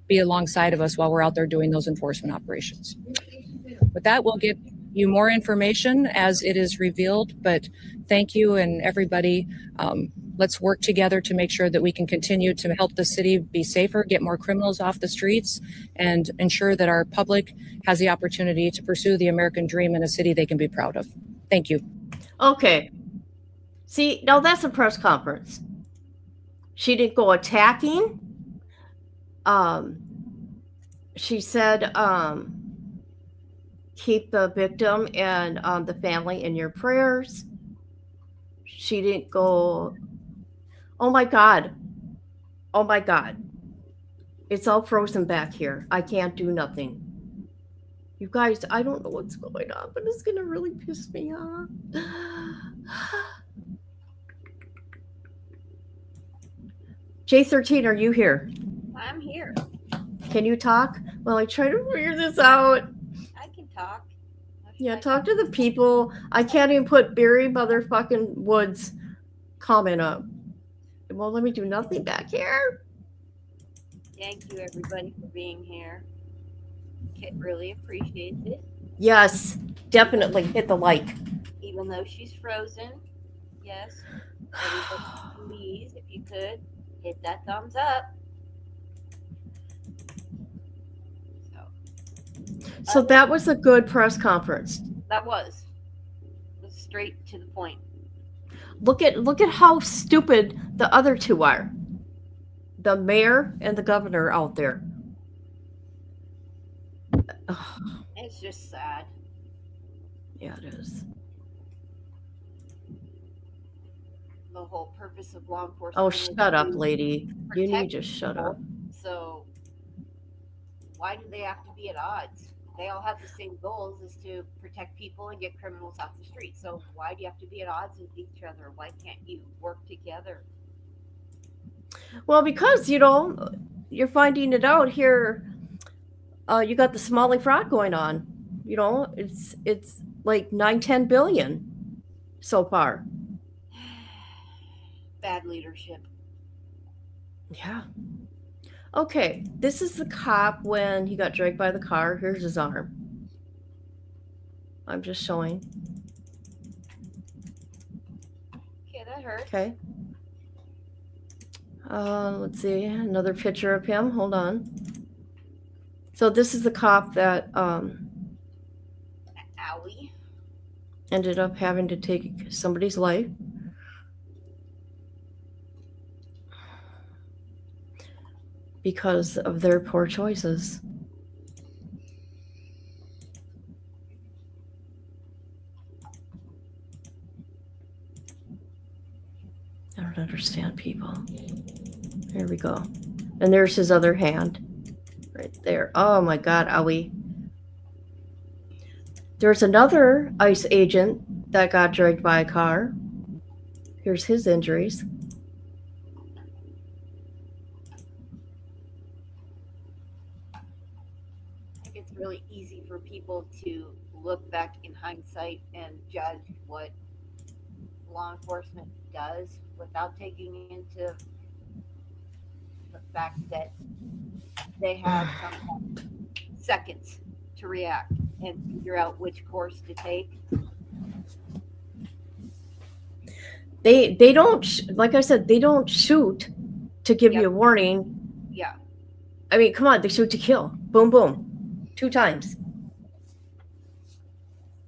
Speaker 10: be alongside of us while we're out there doing those enforcement operations. With that, we'll get you more information as it is revealed, but thank you and everybody. Let's work together to make sure that we can continue to help the city be safer, get more criminals off the streets, and ensure that our public has the opportunity to pursue the American dream in a city they can be proud of. Thank you.
Speaker 2: Okay. See, now that's a press conference. She didn't go attacking. She said, keep the victim and the family in your prayers. She didn't go, oh my God. Oh my God. It's all frozen back here. I can't do nothing. You guys, I don't know what's going on, but it's going to really piss me off. J13, are you here?
Speaker 5: I'm here.
Speaker 2: Can you talk? Well, I try to figure this out.
Speaker 5: I can talk?
Speaker 2: Yeah, talk to the people. I can't even put Barry motherfucking Woods comment up. It won't let me do nothing back here.
Speaker 5: Thank you, everybody, for being here. Kit really appreciates it.
Speaker 2: Yes, definitely hit the like.
Speaker 5: Even though she's frozen, yes. Everybody, please, if you could, hit that thumbs up.
Speaker 2: So that was a good press conference.
Speaker 5: That was straight to the point.
Speaker 2: Look at how stupid the other two are. The mayor and the governor out there. Ugh.
Speaker 5: It's just sad.
Speaker 2: Yeah, it is.
Speaker 5: The whole purpose of law enforcement.
Speaker 2: Oh,
Speaker 5: is
Speaker 2: shut up,
Speaker 5: to
Speaker 2: lady. You need
Speaker 5: protect
Speaker 2: to shut
Speaker 5: people.
Speaker 2: up.
Speaker 5: So why do they have to be at odds? They all have the same goals, is to protect people and get criminals off the street. So why do you have to be at odds with each other? Why can't you work together?
Speaker 2: Well, because, you're finding it out here. You got the Somali fraud going on. It's like 9-10 billion so far.
Speaker 5: Bad leadership.
Speaker 2: Yeah. Okay, this is the cop when he got dragged by the car. Here's his arm. I'm just showing.
Speaker 5: Okay, that hurts.
Speaker 2: Okay. Let's see, another picture of him. Hold on. So this is the cop that
Speaker 5: Owie.
Speaker 2: ended up having to take somebody's life. Because of their poor choices. I don't understand people. Here we go. And there's his other hand. Right there. Oh my God, owie. There's another ICE agent that got dragged by a car. Here's his injuries.
Speaker 5: It's really easy for people to look back in hindsight and judge what law enforcement does without taking into the fact that they have some seconds to react and figure out which course to take.
Speaker 2: They don't, like I said, they don't shoot to give you a warning.
Speaker 5: Yeah.
Speaker 2: I mean, come on, they shoot to kill. Boom, boom. 2 times.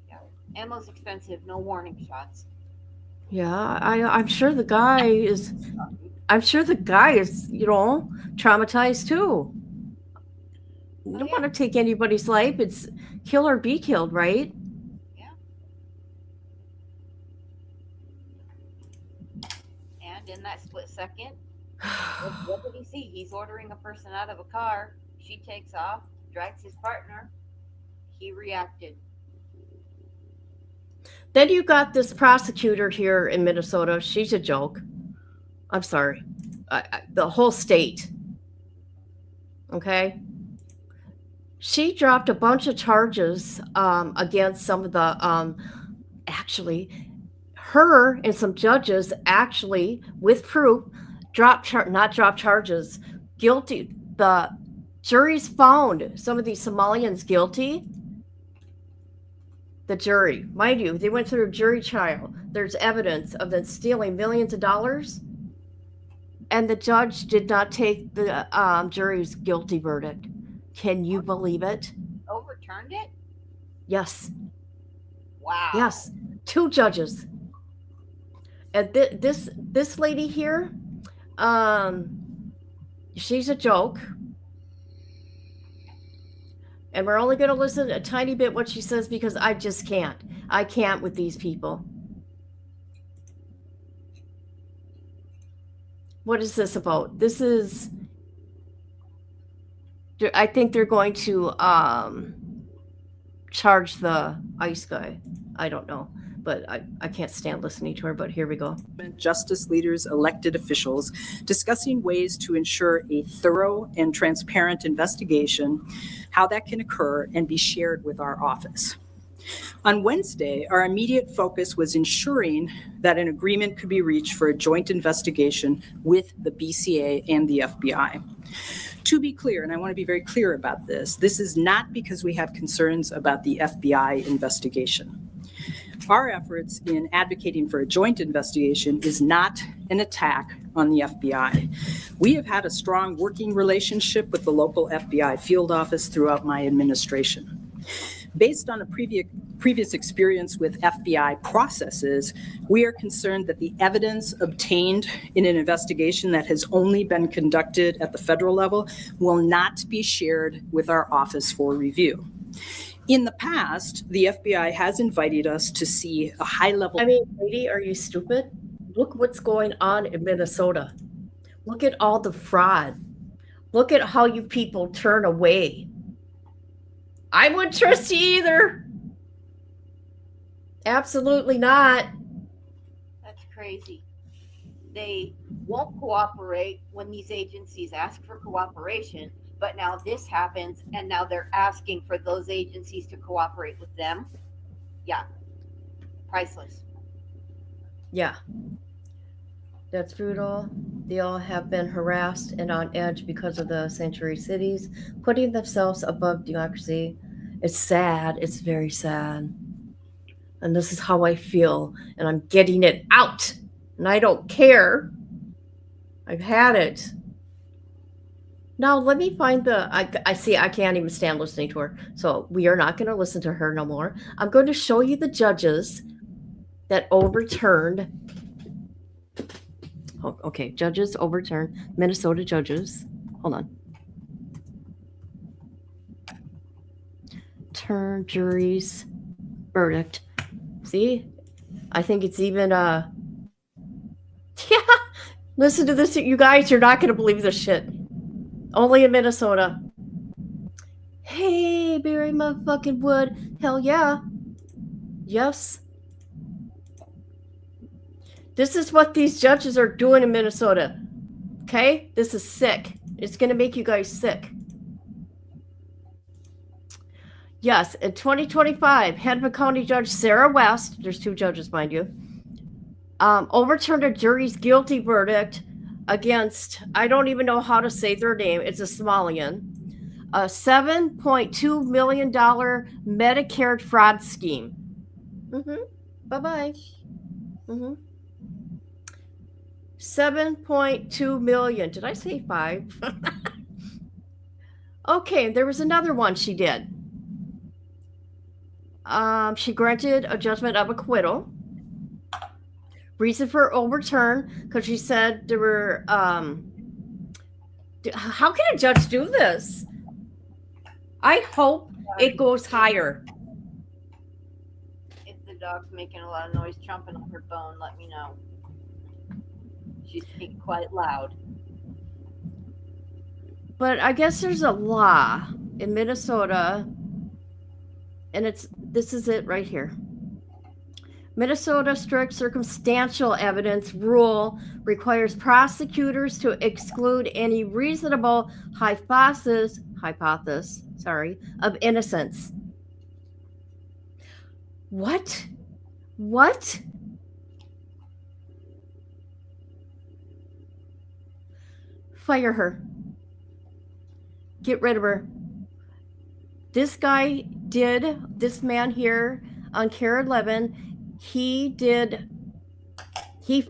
Speaker 5: Yeah. Ammo's expensive, no warning shots.
Speaker 2: Yeah, I'm sure the guy is, traumatized too. You don't want to take anybody's life. It's kill or be killed, right?
Speaker 5: Yeah. And in that split second, what did he see? He's ordering a person out of a car. She takes off, drags his partner. He reacted.
Speaker 2: Then you got this prosecutor here in Minnesota. She's a joke. I'm sorry. The whole state. Okay? She dropped a bunch of charges against some of the, actually, her and some judges actually, with proof, not drop charges, guilty. The jury's found some of these Somalians guilty. The jury, mind you, they went through a jury trial. There's evidence of them stealing millions of dollars. And the judge did not take the jury's guilty verdict. Can you believe it?
Speaker 5: Overturned it?
Speaker 2: Yes.
Speaker 5: Wow.
Speaker 2: Yes. 2 judges. And this lady here, she's a joke. And we're only going to listen a tiny bit what she says because I just can't. I can't with these people. What is this about? This is, I think they're going to charge the ICE guy. I don't know. but I can't stand listening to her, but here we go.
Speaker 12: Justice leaders, elected officials, discussing ways to ensure a thorough and transparent investigation, how that can occur and be shared with our office. On Wednesday, our immediate focus was ensuring that an agreement could be reached for a joint investigation with the BCA and the FBI. To be clear, and I want to be very clear about this is not because we have concerns about the FBI investigation. Our efforts in advocating for a joint investigation is not an attack on the FBI. We have had a strong working relationship with the local FBI field office throughout my administration. Based on a previous experience with FBI processes, we are concerned that the evidence obtained in an investigation that has only been conducted at the federal level will not be shared with our office for review. In the past, the FBI has invited us to see a high-level...
Speaker 2: I mean, lady, are you stupid? Look what's going on in Minnesota. Look at all the fraud. Look at how you people turn away. I wouldn't trust you either. Absolutely not.
Speaker 5: That's crazy. They won't cooperate when these agencies ask for cooperation, but now this happens and now they're asking for those agencies to cooperate with them. Yeah. Priceless.
Speaker 2: Yeah. That's brutal. They all have been harassed and on edge because of the sanctuary cities, putting themselves above democracy. It's sad. It's very sad. And this is how I feel. And I'm getting it out. And I don't care. I've had it. Now, let me find the... I see I can't even stand listening to her. So we are not going to listen to her no more. I'm going to show you the judges that overturned... Oh, okay, judges overturned. Minnesota judges. Hold on. Turn jury's verdict. See? I think it's even yeah. Listen to this, you guys. You're not gonna believe this shit. Only in Minnesota. Hey, Barry motherfucking Wood. Hell yeah. Yes. This is what these judges are doing in Minnesota. Okay? This is sick. It's going to make you guys sick. Yes, in 2025, Hennepin County Judge Sarah West, there's two judges, mind you, overturned a jury's guilty verdict against, I don't even know how to say their name, it's a Somalian, a $7.2 million Medicare fraud scheme. Bye-bye. 7.2 million. Did I say 5? Okay, there was another one she did. She granted a judgment of acquittal. Reason for overturn, because she said there were... how can a judge do this? I hope it goes higher.
Speaker 5: If the dog's making a lot of noise chomping on her bone, let me know. She's being quite loud.
Speaker 2: But I guess there's a law in Minnesota, and this is it right here. Minnesota strict circumstantial evidence rule requires prosecutors to exclude any reasonable hypothesis of innocence. What? Fire her. Get rid of her. This man here on KARE 11, he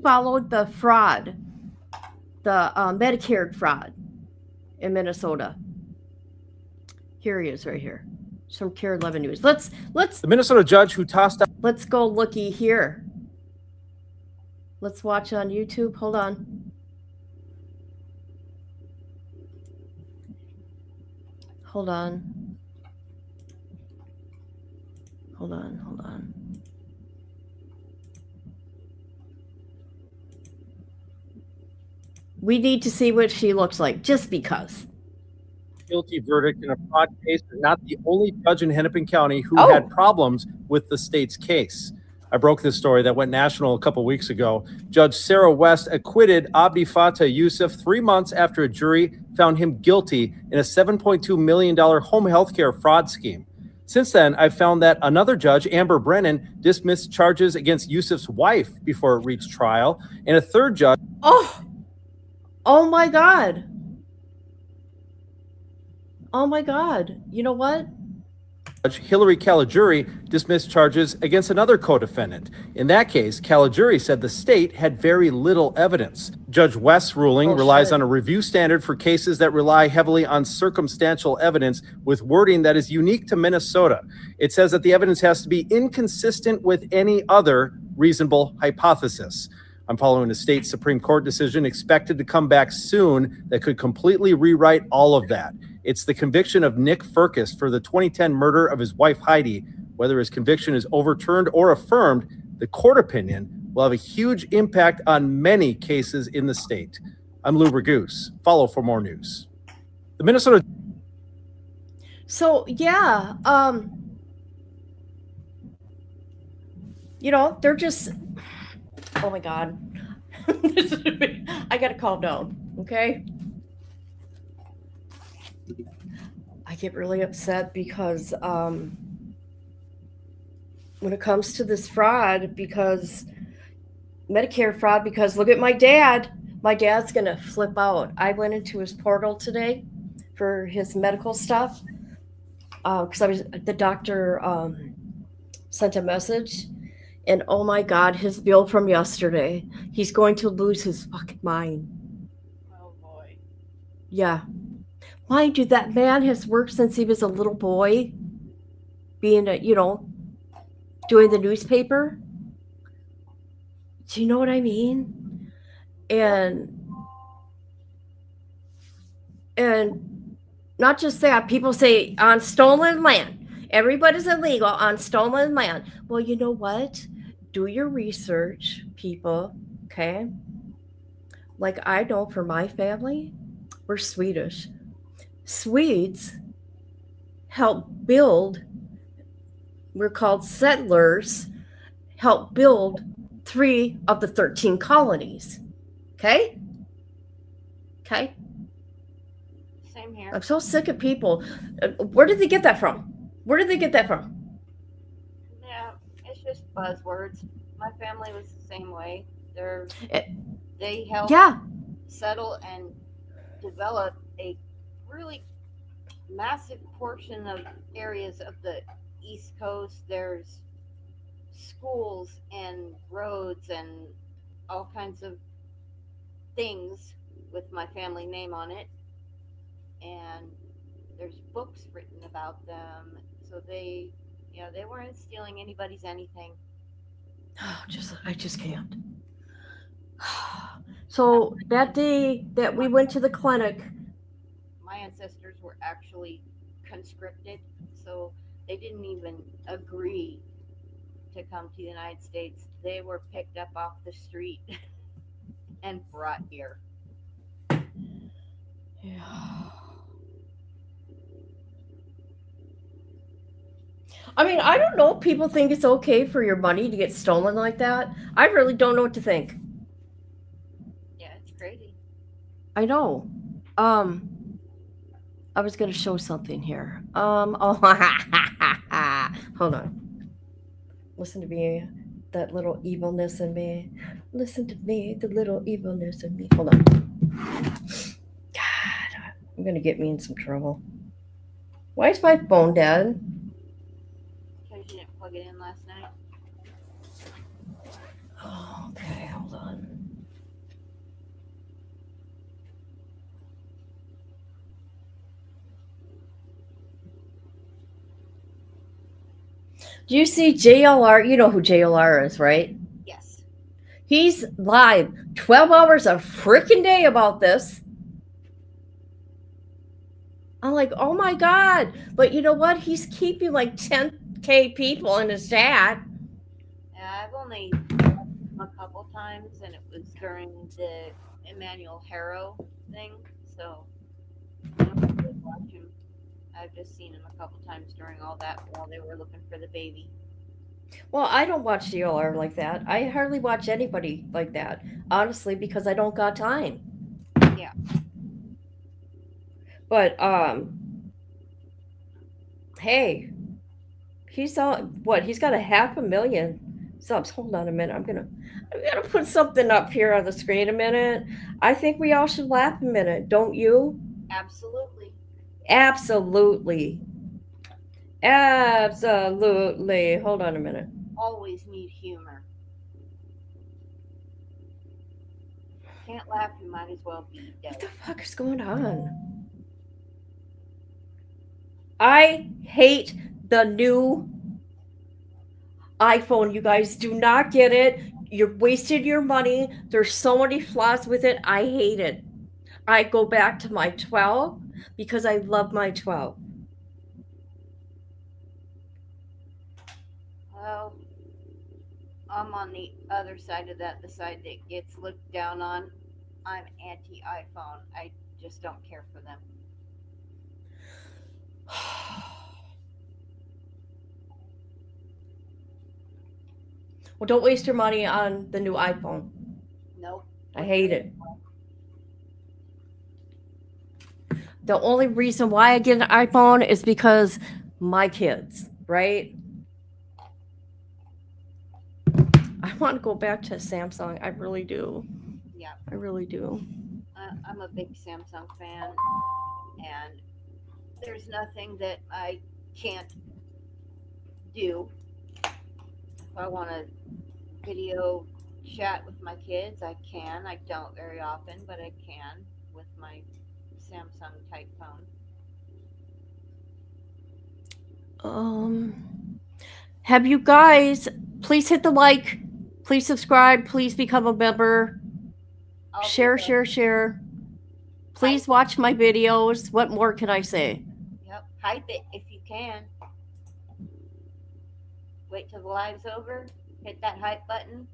Speaker 2: followed the fraud, the Medicare fraud in Minnesota. Here he is right here. It's from KARE 11 News. Let's
Speaker 13: the Minnesota judge who tossed out.
Speaker 2: Let's go looky here. Let's watch on YouTube. Hold on. Hold on. We need to see what she looks like, just because.
Speaker 13: Guilty verdict in a fraud case, but not the only judge in Hennepin County who had problems with the state's case. I broke this story that went national a couple weeks ago. Judge Sarah West acquitted Abdi Fattah Youssef 3 months after a jury found him guilty in a $7.2 million home health care fraud scheme. Since then, I've found that another judge, Amber Brennan, dismissed charges against Youssef's wife before it reached trial, and a third judge...
Speaker 2: Oh my God. Oh my God. You know what?
Speaker 13: Judge Hillary Caligiuri dismissed charges against another co-defendant. In that case, Caligiuri said the state had very little evidence. Judge West's ruling relies on a review standard for cases that rely heavily on circumstantial evidence with wording that is unique to Minnesota. It says that the evidence has to be inconsistent with any other reasonable hypothesis. I'm following a state Supreme Court decision expected to come back soon that could completely rewrite all of that. It's the conviction of Nick Furcus for the 2010 murder of his wife, Heidi. Whether his conviction is overturned or affirmed, the court opinion will have a huge impact on many cases in the state. I'm Lou Ragoose. Follow for more news. The Minnesota...
Speaker 2: So, yeah, you know, they're just... Oh my God. I got to calm down, okay? I get really upset because when it comes to this fraud, because Medicare fraud, because look at my dad. My dad's going to flip out. I went into his portal today for his medical stuff because the doctor sent a message. And oh my God, his bill from yesterday. He's going to lose his fucking mind.
Speaker 3: Oh boy.
Speaker 2: Yeah. Mind you, that man has worked since he was a little boy, being doing the newspaper. Do you know what I mean? And not just that, people say on stolen land. Everybody's illegal on stolen land. Well, you know what? Do your research, people, okay? Like I know for my family, we're Swedish. Swedes helped build, we're called settlers, helped build 3 of the 13 colonies. Okay? Okay?
Speaker 5: Same here.
Speaker 2: I'm so sick of people. Where did they get that from? Where did they get that from?
Speaker 5: Yeah, it's just buzzwords. My family was the same way. They helped settle and develop a really massive portion of areas of the East Coast. There's schools and roads and all kinds of things with my family name on it. And there's books written about them. So they weren't stealing anybody's anything.
Speaker 2: I just can't. So that day that we went to the clinic,
Speaker 5: My ancestors were actually conscripted, so they didn't even agree to come to the United States. They were picked up off the street and brought here.
Speaker 2: Yeah. I mean, I don't know if people think it's okay for your money to get stolen like that. I really don't know what to think.
Speaker 5: Yeah, it's crazy.
Speaker 2: I know. I was going to show something here. Hold on. Listen to me, that little evilness in me. Listen to me, the little evilness in me. Hold on. God, I'm going to get me in some trouble. Why is my phone dead?
Speaker 5: Because you didn't plug it in last night.
Speaker 2: Oh, okay, hold on. Do you see JLR? You know who JLR is, right?
Speaker 5: Yes.
Speaker 2: He's live 12 hours a freaking day about this. I'm like, oh my God. But you know what? He's keeping like 10K people in his chat.
Speaker 5: Yeah, I've only watched him a couple times, and it was during the Emmanuel Harrow thing. So I don't really watch him. I've just seen him a couple times during all that while they were looking for the baby.
Speaker 2: Well, I don't watch DLR like that. I hardly watch anybody like that, honestly, because I don't got time.
Speaker 5: Yeah.
Speaker 2: But hey, he's on what? He's got a 500,000 subs. Hold on a minute. I'm gonna put something up here on the screen a minute. I think we all should laugh a minute, don't you?
Speaker 5: Absolutely.
Speaker 2: Absolutely. Absolutely. Hold on a minute.
Speaker 5: Always need humor. Can't laugh, you might as well be dead.
Speaker 2: What the fuck is going on? I hate the new iPhone. You guys do not get it. You're wasting your money. There's so many flaws with it. I hate it. I go back to my 12 because I love my 12.
Speaker 5: Well, I'm on the other side of that, the side that gets looked down on. I'm anti-iPhone. I just don't care for them.
Speaker 2: Well, don't waste your money on the new iPhone.
Speaker 5: Nope.
Speaker 2: I hate it. The only reason why I get an iPhone is because my kids, right? I want to go back to Samsung. I really do.
Speaker 5: Yeah.
Speaker 2: I really do.
Speaker 5: I'm a big Samsung fan, and there's nothing that I can't do. If I want to video chat with my kids, I can. I don't very often, but I can with my Samsung type phone.
Speaker 2: Have you guys please hit the like, please subscribe, please become a member. Share. Please watch my videos. What more can I say?
Speaker 5: Yep. Hype it if you can. Wait till the live's over. Hit that hype button.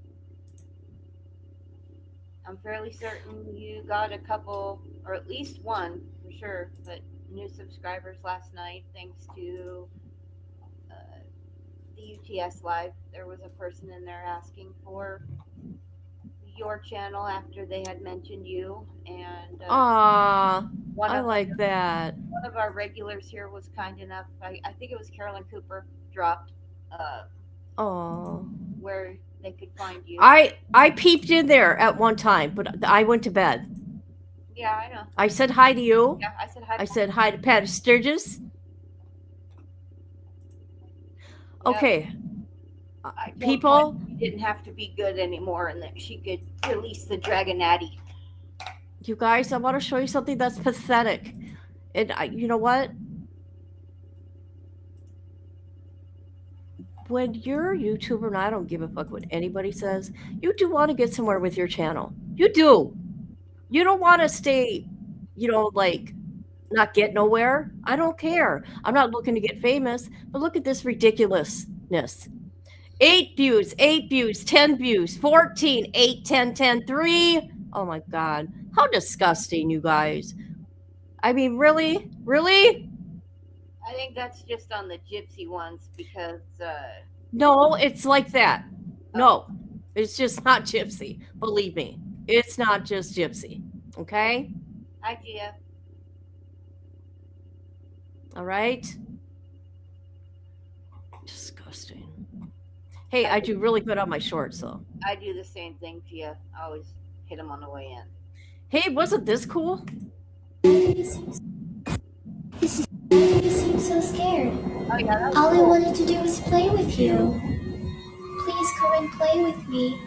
Speaker 5: I'm fairly certain you got a couple, or at least one for sure, but new subscribers last night thanks to the UTS live. There was a person in there asking for your channel after they had mentioned you, and
Speaker 2: I
Speaker 5: of
Speaker 2: like that.
Speaker 5: one of our regulars here was kind enough. I think it was Carolyn Cooper dropped where they could find you.
Speaker 2: I peeped in there at one time, but I went to bed.
Speaker 5: Yeah, I know.
Speaker 2: I said hi to you.
Speaker 5: Yeah, I said hi.
Speaker 2: I said hi to Pat Sturgis. Okay. People
Speaker 5: didn't have to be good anymore, and that she could release the Dragonati.
Speaker 2: You guys, I want to show you something that's pathetic. And you know what? When you're a YouTuber, and I don't give a fuck what anybody says, you do want to get somewhere with your channel. You do. You don't want to stay, like not get nowhere. I don't care. I'm not looking to get famous, but look at this ridiculousness. 8 views, 10 views, 14, 8, 10, 10, 3. Oh my God. How disgusting, you guys. I mean, really? Really?
Speaker 5: I think that's just on the gypsy ones because
Speaker 2: No, it's like that. No, it's just not gypsy. Believe me, it's not just gypsy. Okay?
Speaker 5: idea.
Speaker 2: All right? Disgusting. Hey, I do really good on my shorts, though.
Speaker 5: I do the same thing, Gia. I always hit them on the way in.
Speaker 2: Hey, wasn't this cool?
Speaker 11: You seem so scared.
Speaker 5: Oh, yeah,
Speaker 11: All I wanted to do was play with you. Please come and play with me.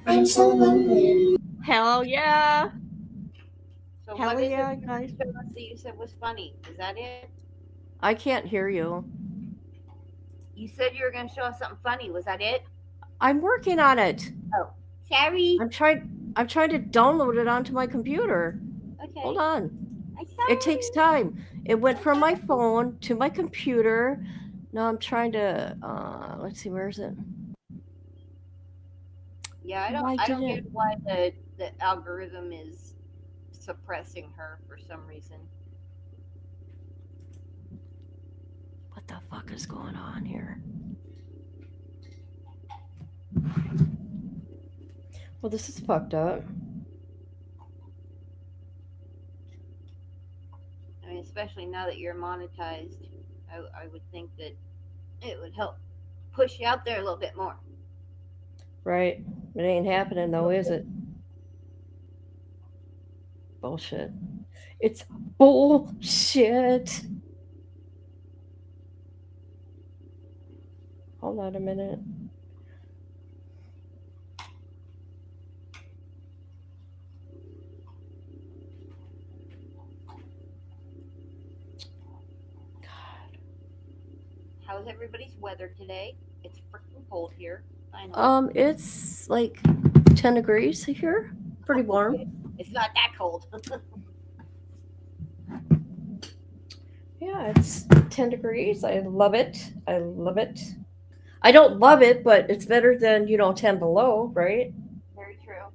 Speaker 11: I'm so lonely.
Speaker 2: Hell yeah.
Speaker 5: So
Speaker 2: Hell
Speaker 5: what is
Speaker 2: yeah,
Speaker 5: it
Speaker 2: guys.
Speaker 5: that you said was funny? Is that it?
Speaker 2: I can't hear you.
Speaker 5: You said you were going to show us something funny. Was that it?
Speaker 2: I'm working on it.
Speaker 5: Oh, sorry.
Speaker 2: I'm trying to download it onto my computer.
Speaker 5: Okay.
Speaker 2: Hold on.
Speaker 5: I'm sorry.
Speaker 2: It takes time. It went from my phone to my computer. Now I'm trying to let's see, where is it?
Speaker 5: Yeah, I don't get why the algorithm is suppressing her for some reason.
Speaker 2: What the fuck is going on here? Well, this is fucked up.
Speaker 5: I mean, especially now that you're monetized, I would think that it would help push you out there a little bit more.
Speaker 2: Right. It ain't happening though, is it? Bullshit. It's bullshit. Hold on a minute.
Speaker 5: How's everybody's weather today? It's freaking cold here. I know.
Speaker 2: It's like 10 degrees here. Pretty warm.
Speaker 5: It's not that cold.
Speaker 2: Yeah, it's 10 degrees. I love it. I love it. I don't love it, but it's better than, 10 below, right?
Speaker 5: Very true.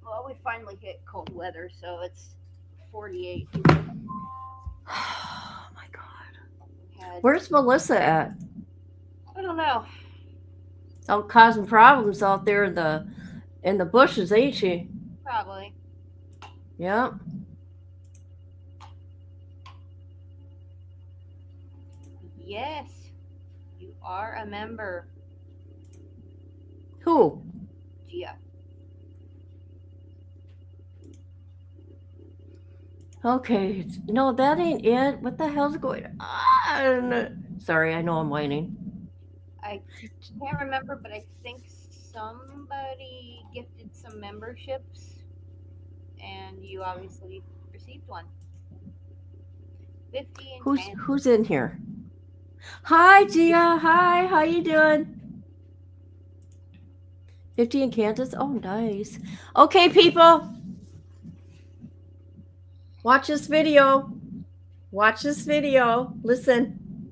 Speaker 5: Well, we finally hit cold weather, so it's 48.
Speaker 2: Oh my God. Where's Melissa at?
Speaker 5: I don't know.
Speaker 2: Out causing problems out there in the bushes, ain't she?
Speaker 5: Probably.
Speaker 2: Yeah.
Speaker 5: Yes, you are a member.
Speaker 2: Who?
Speaker 5: Gia.
Speaker 2: Okay. No, that ain't it. What the hell's going on? Sorry, I know I'm whining.
Speaker 5: I can't remember, but I think somebody gifted some memberships, and you obviously received one. 50 and 10.
Speaker 2: Who's in here? Hi, Gia. Hi, how you doing? 50 in Kansas? Oh, nice. Okay, people. Watch this video. Watch this video. Listen.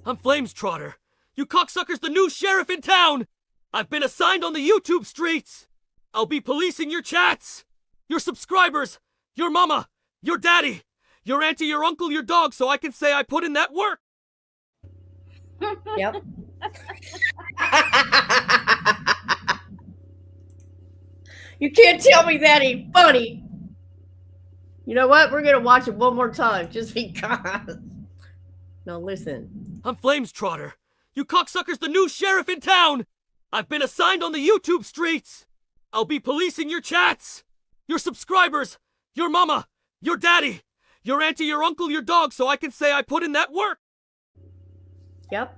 Speaker 14: I'm Flames Trotter. You cocksucker's the new sheriff in town! I've been assigned on the YouTube streets! I'll be policing your chats! Your subscribers! Your mama! Your daddy! Your auntie, your uncle, your dog, so I can say I put in that work!
Speaker 2: Yep. You can't tell me that ain't funny. You know what? We're going to watch it one more time just because. No, listen.
Speaker 14: I'm Flames Trotter. You cocksucker's the new sheriff in town! I've been assigned on the YouTube streets! I'll be policing your chats! Your subscribers! Your mama! Your daddy! Your auntie, your uncle, your dog, so I can say I put in that work!
Speaker 2: Yep.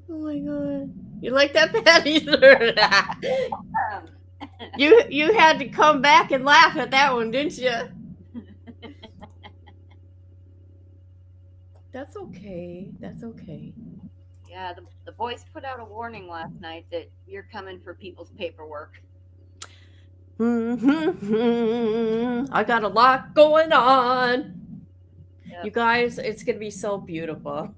Speaker 2: Oh my God. You like that, Patty? You had to come back and laugh at that one, didn't you? That's okay. That's okay.
Speaker 5: Yeah, the boys put out a warning last night that you're coming for people's paperwork.
Speaker 2: I got a lot going on. Yep. You guys, it's going to be so beautiful.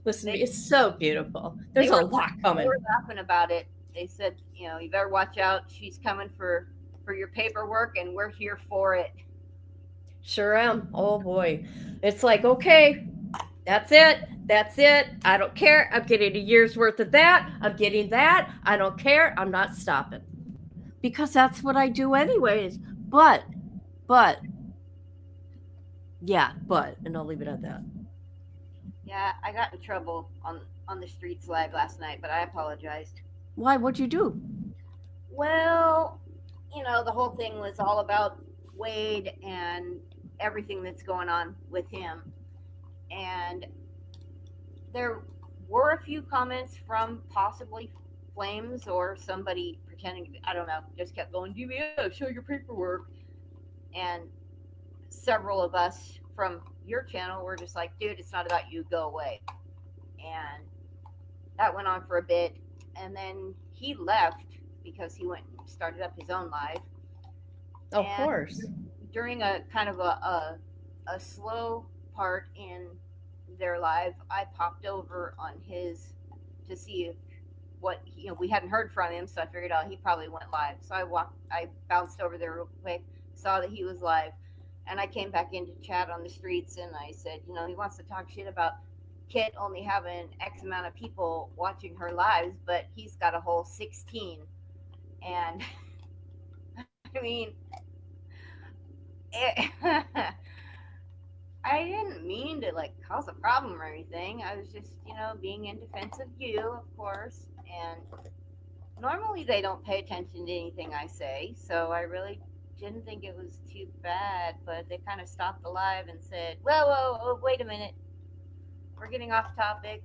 Speaker 2: Listen to me, it's so beautiful. There's a lot coming.
Speaker 5: They were laughing about it. They said, you better watch out. She's coming for your paperwork, and we're here for it.
Speaker 2: Sure am. Oh, boy. It's like, okay, that's it. That's it. I don't care. I'm getting a year's worth of that. I'm getting that. I don't care. I'm not stopping. Because that's what I do anyways. But, and I'll leave it at that.
Speaker 5: Yeah, I got in trouble on the streets live last night, but I apologized.
Speaker 2: Why? What'd you do?
Speaker 5: Well, the whole thing was all about Wade and everything that's going on with him. And there were a few comments from possibly Flames or somebody pretending to be, I don't know, just kept going, DVO, show your paperwork. And several of us from your channel were just like, dude, it's not about you, go away. And that went on for a bit. And then he left because he went and started up his own live.
Speaker 2: Of course.
Speaker 5: During a kind of a slow part in their live, I popped over on his to see if we hadn't heard from him, so I figured out he probably went live. So I bounced over there real quick, saw that he was live, And I came back into chat on the streets and I said, you know, he wants to talk shit about Kit only having X amount of people watching her lives, but he's got a whole 16. And I mean, I didn't mean to like cause a problem or anything. I was just, you know, being in defense of you, of course. And normally they don't pay attention to anything I say, so I really didn't think it was too bad. But they kind of stopped the live and said, whoa, wait a minute. We're getting off topic.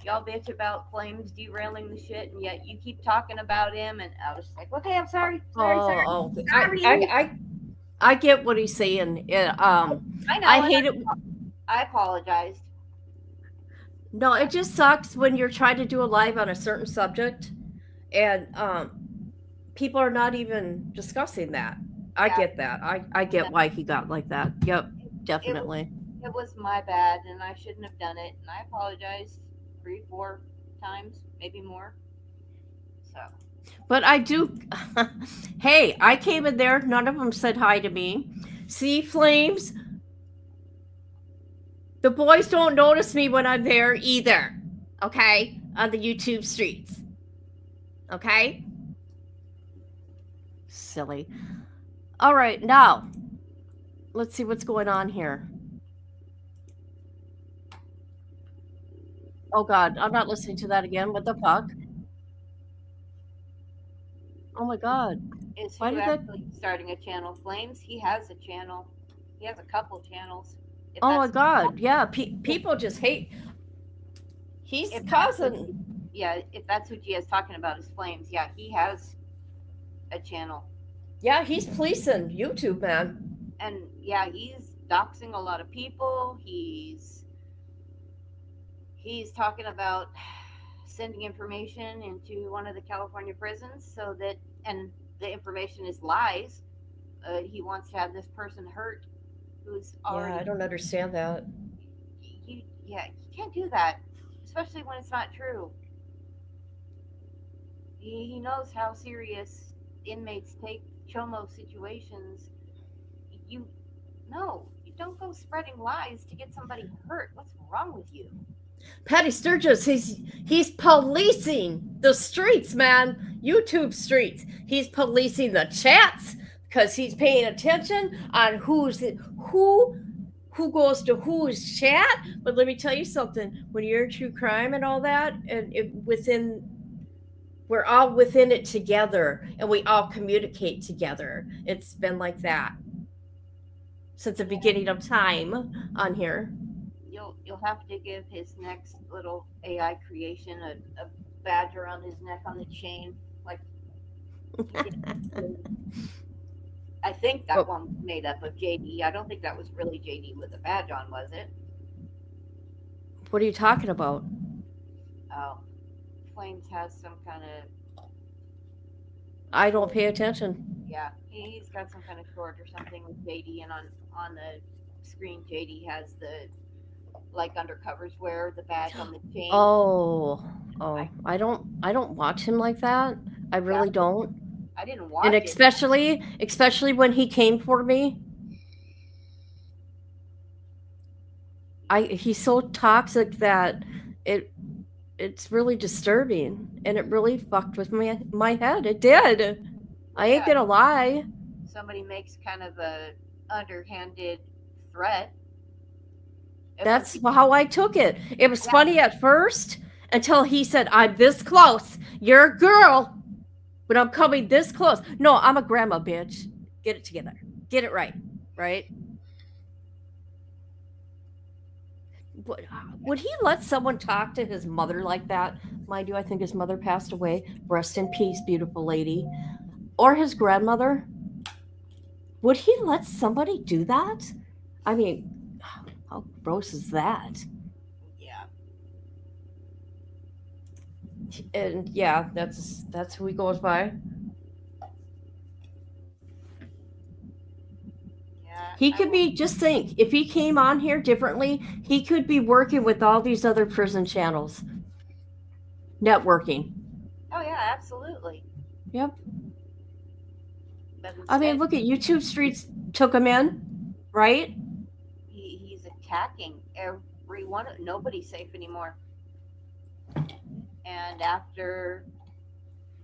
Speaker 5: Y'all bitch about Flames derailing the shit, and yet you keep talking about him. And I was just like, okay, I'm sorry.
Speaker 2: I get what he's saying.
Speaker 5: I know.
Speaker 2: I hate it.
Speaker 5: I apologized.
Speaker 2: No, it just sucks when you're trying to do a live on a certain subject, and people are not even discussing that. I get that. I get why he got like that. Yep, definitely.
Speaker 5: It was my bad, and I shouldn't have done it. And I apologized 3-4 times, maybe more. So.
Speaker 2: But I do. Hey, I came in there. None of them said hi to me. See, Flames? The boys don't notice me when I'm there either. Okay? On the YouTube streets. Okay? Silly. All right, now. Let's see what's going on here. Oh, God. I'm not listening to that again. What the fuck? Oh my God!
Speaker 5: Is
Speaker 2: Why
Speaker 5: who
Speaker 2: did that?
Speaker 5: actually starting a channel? Flames. He has a channel. He has a couple channels.
Speaker 2: Oh my God! Yeah, people just hate. He's cousin.
Speaker 5: Yeah, if that's what Gia is talking about is Flames. Yeah, he has a channel.
Speaker 2: Yeah, he's policing YouTube, man.
Speaker 5: And yeah, he's doxing a lot of people. He's talking about sending information into one of the California prisons so that, and the information is lies. He wants to have this person hurt who's already.
Speaker 2: Yeah, I don't understand that.
Speaker 5: You can't do that, especially when it's not true. He knows how serious inmates take chomo situations. You don't go spreading lies to get somebody hurt. What's wrong with you?
Speaker 2: Patty Sturgis, he's policing the streets, man. YouTube streets. He's policing the chats because he's paying attention on who goes to whose chat. But let me tell you something. When you're in true crime and all that, and we're all within it together, and we all communicate together. It's been like that since the beginning of time on here.
Speaker 5: You'll have to give his next little AI creation a badge around his neck on the chain. Like, I think that one was made up of JD. I don't think that was really JD with a badge on, was it?
Speaker 2: What are you talking about?
Speaker 5: Oh, Flames has some kind of.
Speaker 2: I don't pay attention.
Speaker 5: Yeah, he's got some kind of short or something with JD, and on the screen, JD has the. Like undercovers wear the badge on the chain.
Speaker 2: Oh, I don't watch him like that. I really don't.
Speaker 5: I didn't watch
Speaker 2: and
Speaker 5: it.
Speaker 2: especially when he came for me. He's so toxic that it's really disturbing, and it really fucked with my head. It did. I ain't gonna lie.
Speaker 5: Somebody makes kind of a underhanded threat.
Speaker 2: That's how I took it. It was funny at first until he said, I'm this close. You're a girl, but I'm coming this close. No, I'm a grandma, bitch. Get it together. Get it right. Right? Would he let someone talk to his mother like that? Mind you, I think his mother passed away. Rest in peace, beautiful lady. Or his grandmother. Would he let somebody do that? I mean, how gross is that?
Speaker 5: Yeah.
Speaker 2: And yeah, that's who he goes by.
Speaker 5: Yeah.
Speaker 2: He could be, just think, if he came on here differently, he could be working with all these other prison channels. Networking.
Speaker 5: Oh yeah, absolutely.
Speaker 2: Yep. I mean, look at YouTube Streets took him in. right?
Speaker 5: He's attacking everyone. Nobody's safe anymore. And after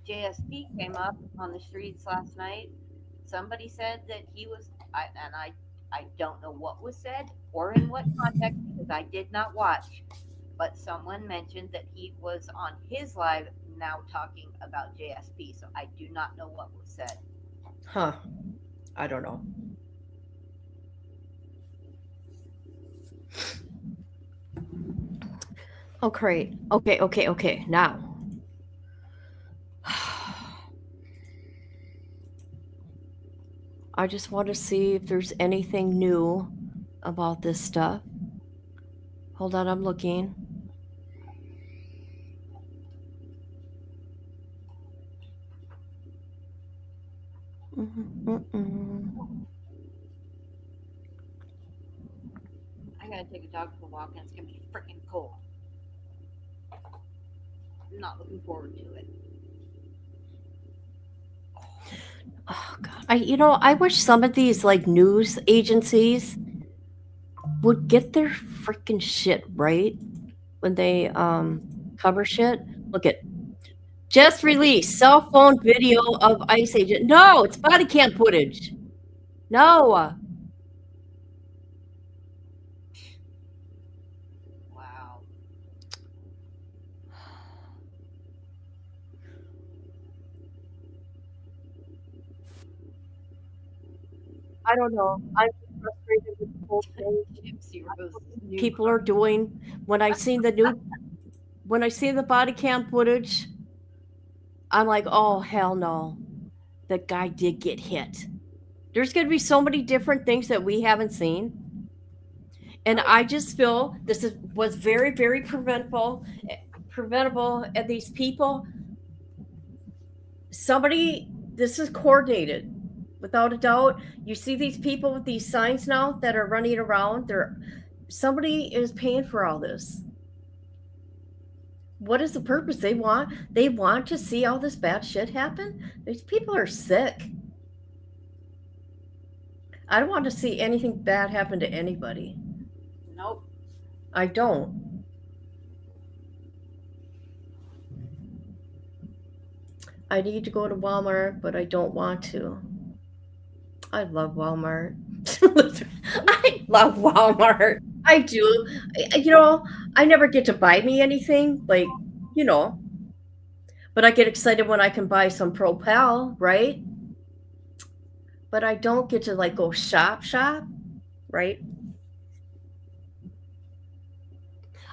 Speaker 5: JSP came up on the streets last night, somebody said that he was, I don't know what was said or in what context because I did not watch, but someone mentioned that he was on his live now talking about JSP. So I do not know what was said.
Speaker 2: Huh. I don't know. Oh, great. Okay. Now. I just want to see if there's anything new about this stuff. Hold on, I'm looking.
Speaker 5: I gotta take a dog for a walk and it's gonna be freaking cold. I'm not looking forward to it.
Speaker 2: Oh God. I wish some of these like news agencies would get their freaking shit right when they cover shit. Look at just released cell phone video of ICE agent. No, it's body cam footage. No.
Speaker 5: Wow.
Speaker 2: I don't know. I'm frustrated with the whole thing. People are doing when I see the body cam footage, I'm like, oh hell no. The guy did get hit. There's gonna be so many different things that we haven't seen. And I just feel was very, very preventable. And these people, this is coordinated. Without a doubt, you see these people with these signs now that are running around. Somebody is paying for all this. What is the purpose? They want to see all this bad shit happen. These people are sick. I don't want to see anything bad happen to anybody.
Speaker 5: Nope.
Speaker 2: I don't. I need to go to Walmart, but I don't want to. I love Walmart. I love Walmart. I do. I never get to buy me anything, like, but I get excited when I can buy some Propel, right? But I don't get to like go shop, right?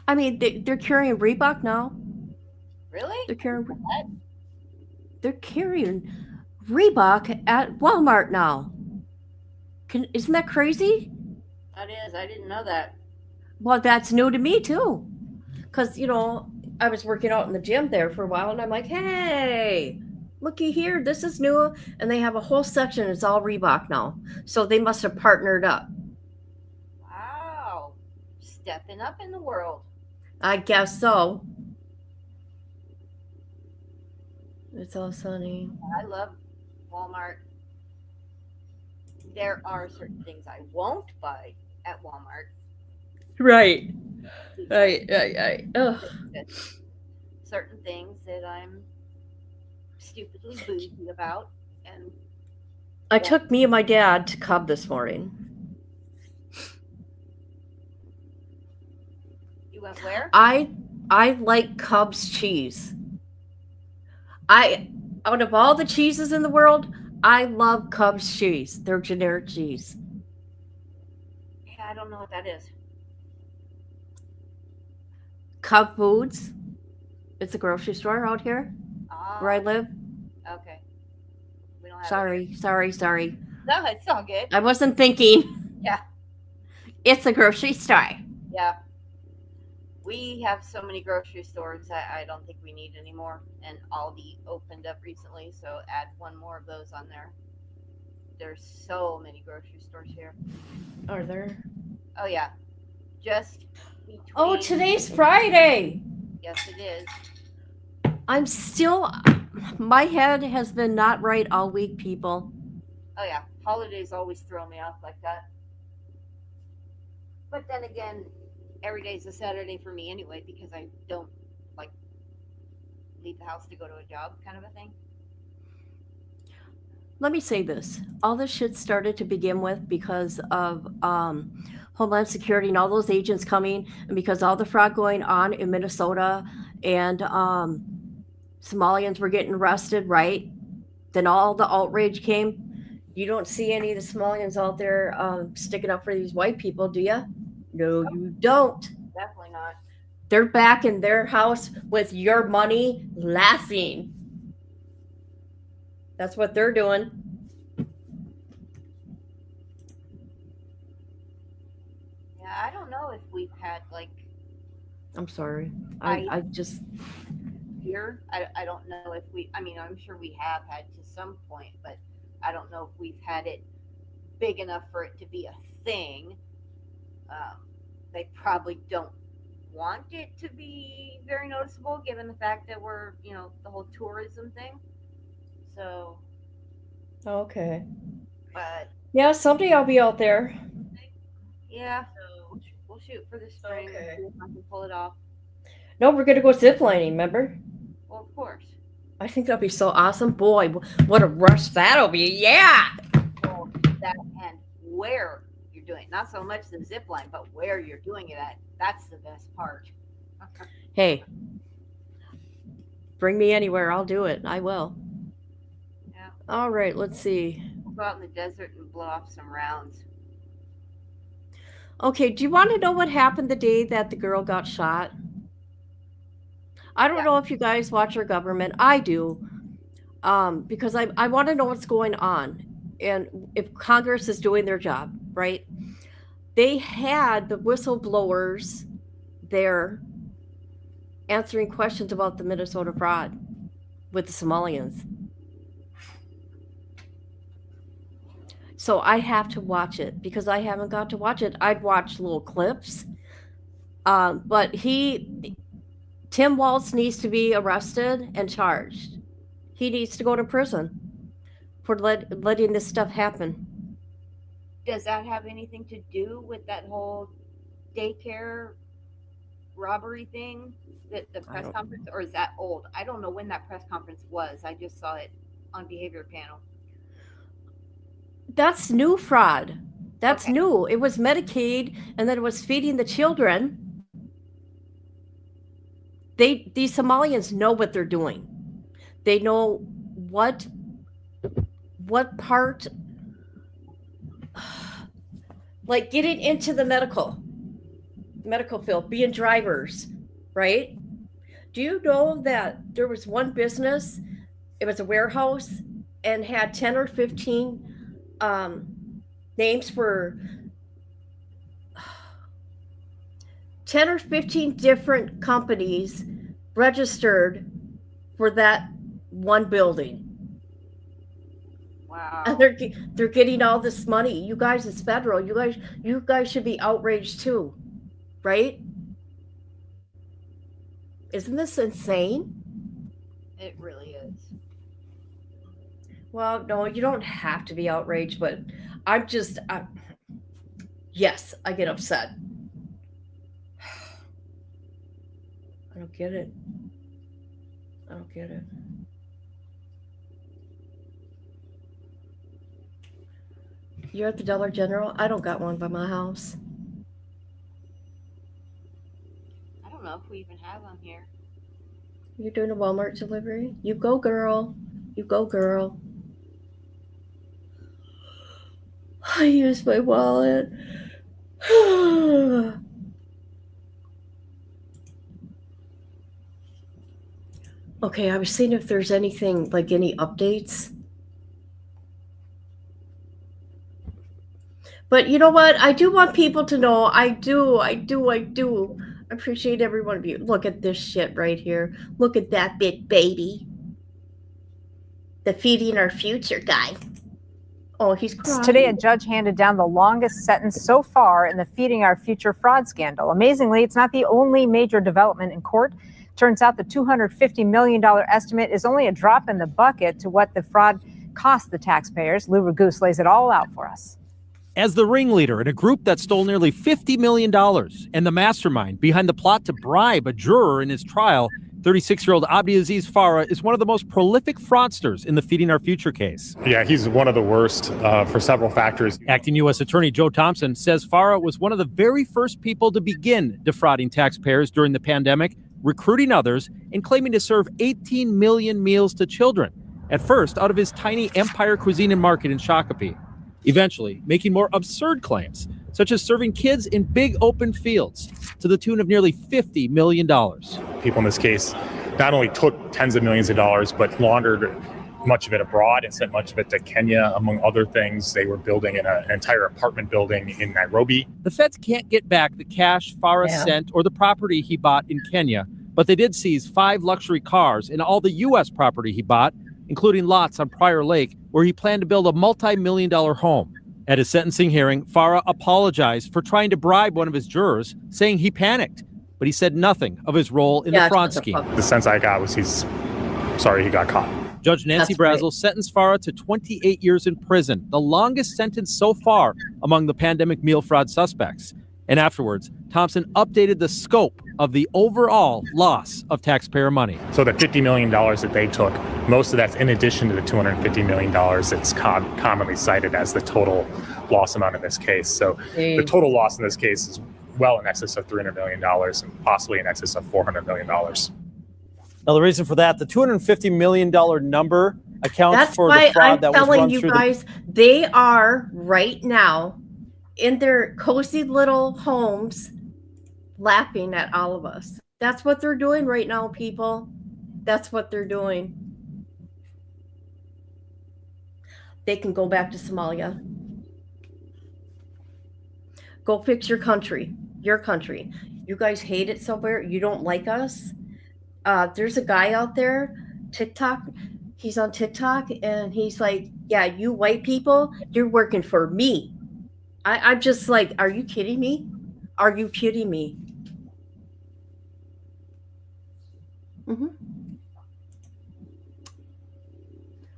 Speaker 2: I mean, they're carrying Reebok now.
Speaker 5: Really?
Speaker 2: They're carrying Reebok at Walmart now. Isn't that crazy?
Speaker 5: That is. I didn't know that.
Speaker 2: Well, that's new to me too. Because, I was working out in the gym there for a while and I'm like, hey, looky here, this is new. And they have a whole section, it's all Reebok now. So they must have partnered up.
Speaker 5: Wow. Stepping up in the world.
Speaker 2: I guess so. It's all sunny.
Speaker 5: I love Walmart. There are certain things I won't buy at Walmart.
Speaker 2: Right. Ugh.
Speaker 5: Certain things that I'm stupidly bougie about. And
Speaker 2: I took me and my dad to Cub this morning.
Speaker 5: You went where?
Speaker 2: I like Cub's cheese. Out of all the cheeses in the world, I love Cub's cheese. Their generic cheese.
Speaker 5: Yeah, I don't know what that is.
Speaker 2: Cub Foods. It's a grocery store out here where I live.
Speaker 5: Okay. We don't have
Speaker 2: Sorry.
Speaker 5: No, it's all good.
Speaker 2: I wasn't thinking.
Speaker 5: Yeah.
Speaker 2: It's a grocery store.
Speaker 5: Yeah. We have so many grocery stores I don't think we need anymore. And Aldi opened up recently, so add one more of those on there. There's so many grocery stores here.
Speaker 2: Are there?
Speaker 5: Oh, yeah. Just between...
Speaker 2: Oh, today's Friday.
Speaker 5: Yes, it is.
Speaker 2: My head has been not right all week, people.
Speaker 5: Oh, yeah. Holidays always throw me off like that. But then again, every day's a Saturday for me anyway because I don't like leave the house to go to a job, kind of a thing.
Speaker 2: Let me say this. All this shit started to begin with because of Homeland Security and all those agents coming, and because all the fraud going on in Minnesota, and Somalians were getting arrested, right? Then all the outrage came. You don't see any of the Somalians out there sticking up for these white people, do you? No, you don't.
Speaker 5: Definitely not.
Speaker 2: They're back in their house with your money laughing. That's what they're doing.
Speaker 5: Yeah, I don't know if we've had like
Speaker 2: I'm sorry. I just
Speaker 5: here. I don't know if I mean, I'm sure we have had to some point, but I don't know if we've had it big enough for it to be a thing. They probably don't want it to be very noticeable given the fact that we're, the whole tourism thing. So,
Speaker 2: okay.
Speaker 5: but
Speaker 2: Yeah, someday I'll be out there.
Speaker 5: yeah, we'll shoot for the spring and see if I can pull it off.
Speaker 2: No, we're gonna go ziplining, remember?
Speaker 5: Well, of course.
Speaker 2: I think that'll be so awesome. Boy, what a rush that'll be. Yeah.
Speaker 5: Well, that and where you're doing it. Not so much the zip line, but where you're doing it at. That's the best part.
Speaker 2: Hey, bring me anywhere. I'll do it. I will.
Speaker 5: Yeah.
Speaker 2: All right, let's see.
Speaker 5: We'll go out in the desert and blow off some rounds.
Speaker 2: Okay, do you want to know what happened the day that the girl got shot? I don't know if you guys watch our government. I do. Because I want to know what's going on and if Congress is doing their job, right? They had the whistleblowers there answering questions about the Minnesota fraud with the Somalians. So I have to watch it because I haven't got to watch it. I'd watch little clips. But Tim Walz needs to be arrested and charged. He needs to go to prison for letting this stuff happen.
Speaker 5: Does that have anything to do with that whole daycare robbery thing, the press conference, or is that old? I don't know when that press conference was. I just saw it on Behavior Panel.
Speaker 2: That's new fraud. That's new. It was Medicaid, and then it was feeding the children. These Somalians know what they're doing. They know what part, like getting into the medical field, being drivers, right? Do you know that there was one business, it was a warehouse, and had 10 or 15 names for 10 or 15 different companies registered for that one building.
Speaker 5: Wow.
Speaker 2: And they're getting all this money. You guys, it's federal. You guys should be outraged too, right? Isn't this insane?
Speaker 5: It really is.
Speaker 2: Well, no, you don't have to be outraged, but yes, I get upset. I don't get it. I don't get it. You're at the Dollar General? I don't got one by my house.
Speaker 5: I don't know if we even have them here.
Speaker 2: You're doing a Walmart delivery? You go, girl. You go, girl. I use my wallet. Okay, I was seeing if there's anything, like any updates. But you know what? I do want people to know. I do. I appreciate every one of you. Look at this shit right here. Look at that big baby. The feeding our future guy. Oh, he's crying.
Speaker 15: Today, a judge handed down the longest sentence so far in the Feeding Our Future fraud scandal. Amazingly, it's not the only major development in court. Turns out the $250 million estimate is only a drop in the bucket to what the fraud cost the taxpayers. Lou Raguse lays it all out for us.
Speaker 13: as the ringleader in a group that stole nearly $50 million and the mastermind behind the plot to bribe a juror in his trial. 36-year-old Abdiaziz Farah is one of the most prolific fraudsters in the Feeding Our Future case.
Speaker 16: Yeah, he's one of the worst for several factors.
Speaker 13: Acting U.S. Attorney Joe Thompson says Farah was one of the very first people to begin defrauding taxpayers during the pandemic, recruiting others, and claiming to serve 18 million meals to children, at first out of his tiny Empire Cuisine and Market in Shakopee, eventually making more absurd claims, such as serving kids in big open fields to the tune of nearly $50 million.
Speaker 16: People in this case not only took tens of millions of dollars, but laundered much of it abroad and sent much of it to Kenya, among other things. They were building an entire apartment building in Nairobi.
Speaker 13: The feds can't get back the cash Farah sent or the property he bought in Kenya, but they did seize 5 luxury cars and all the U.S. property he bought, including lots on Prior Lake, where he planned to build a multi-million-dollar home. At his sentencing hearing, Farah apologized for trying to bribe one of his jurors, saying he panicked, but he said nothing of his role in the fraud scheme.
Speaker 16: The sense I got was he's sorry he got caught.
Speaker 13: Judge Nancy Brazel sentenced Farah to 28 years in prison, the longest sentence so far among the pandemic meal fraud suspects. And afterwards, Thompson updated the scope of the overall loss of taxpayer money.
Speaker 16: So the $50 million that they took, most of that's in addition to the $250 million that's commonly cited as the total loss amount in this case. So the total loss in this case is well in excess of $300 million and possibly in excess of $400 million.
Speaker 13: Now, the reason for that, the $250 million number accounts
Speaker 2: That's
Speaker 13: for
Speaker 2: why
Speaker 13: the fraud
Speaker 2: I'm
Speaker 13: that was
Speaker 2: telling
Speaker 13: run
Speaker 2: you
Speaker 13: through
Speaker 2: guys, they are right now in their cozy little homes laughing at all of us. That's what they're doing right now, people. That's what they're doing. They can go back to Somalia. Go fix your country. Your country. You guys hate it somewhere. You don't like us. There's a guy out there, TikTok. He's on TikTok and he's like, yeah, you white people, you're working for me. I'm just like, are you kidding me? Are you kidding me?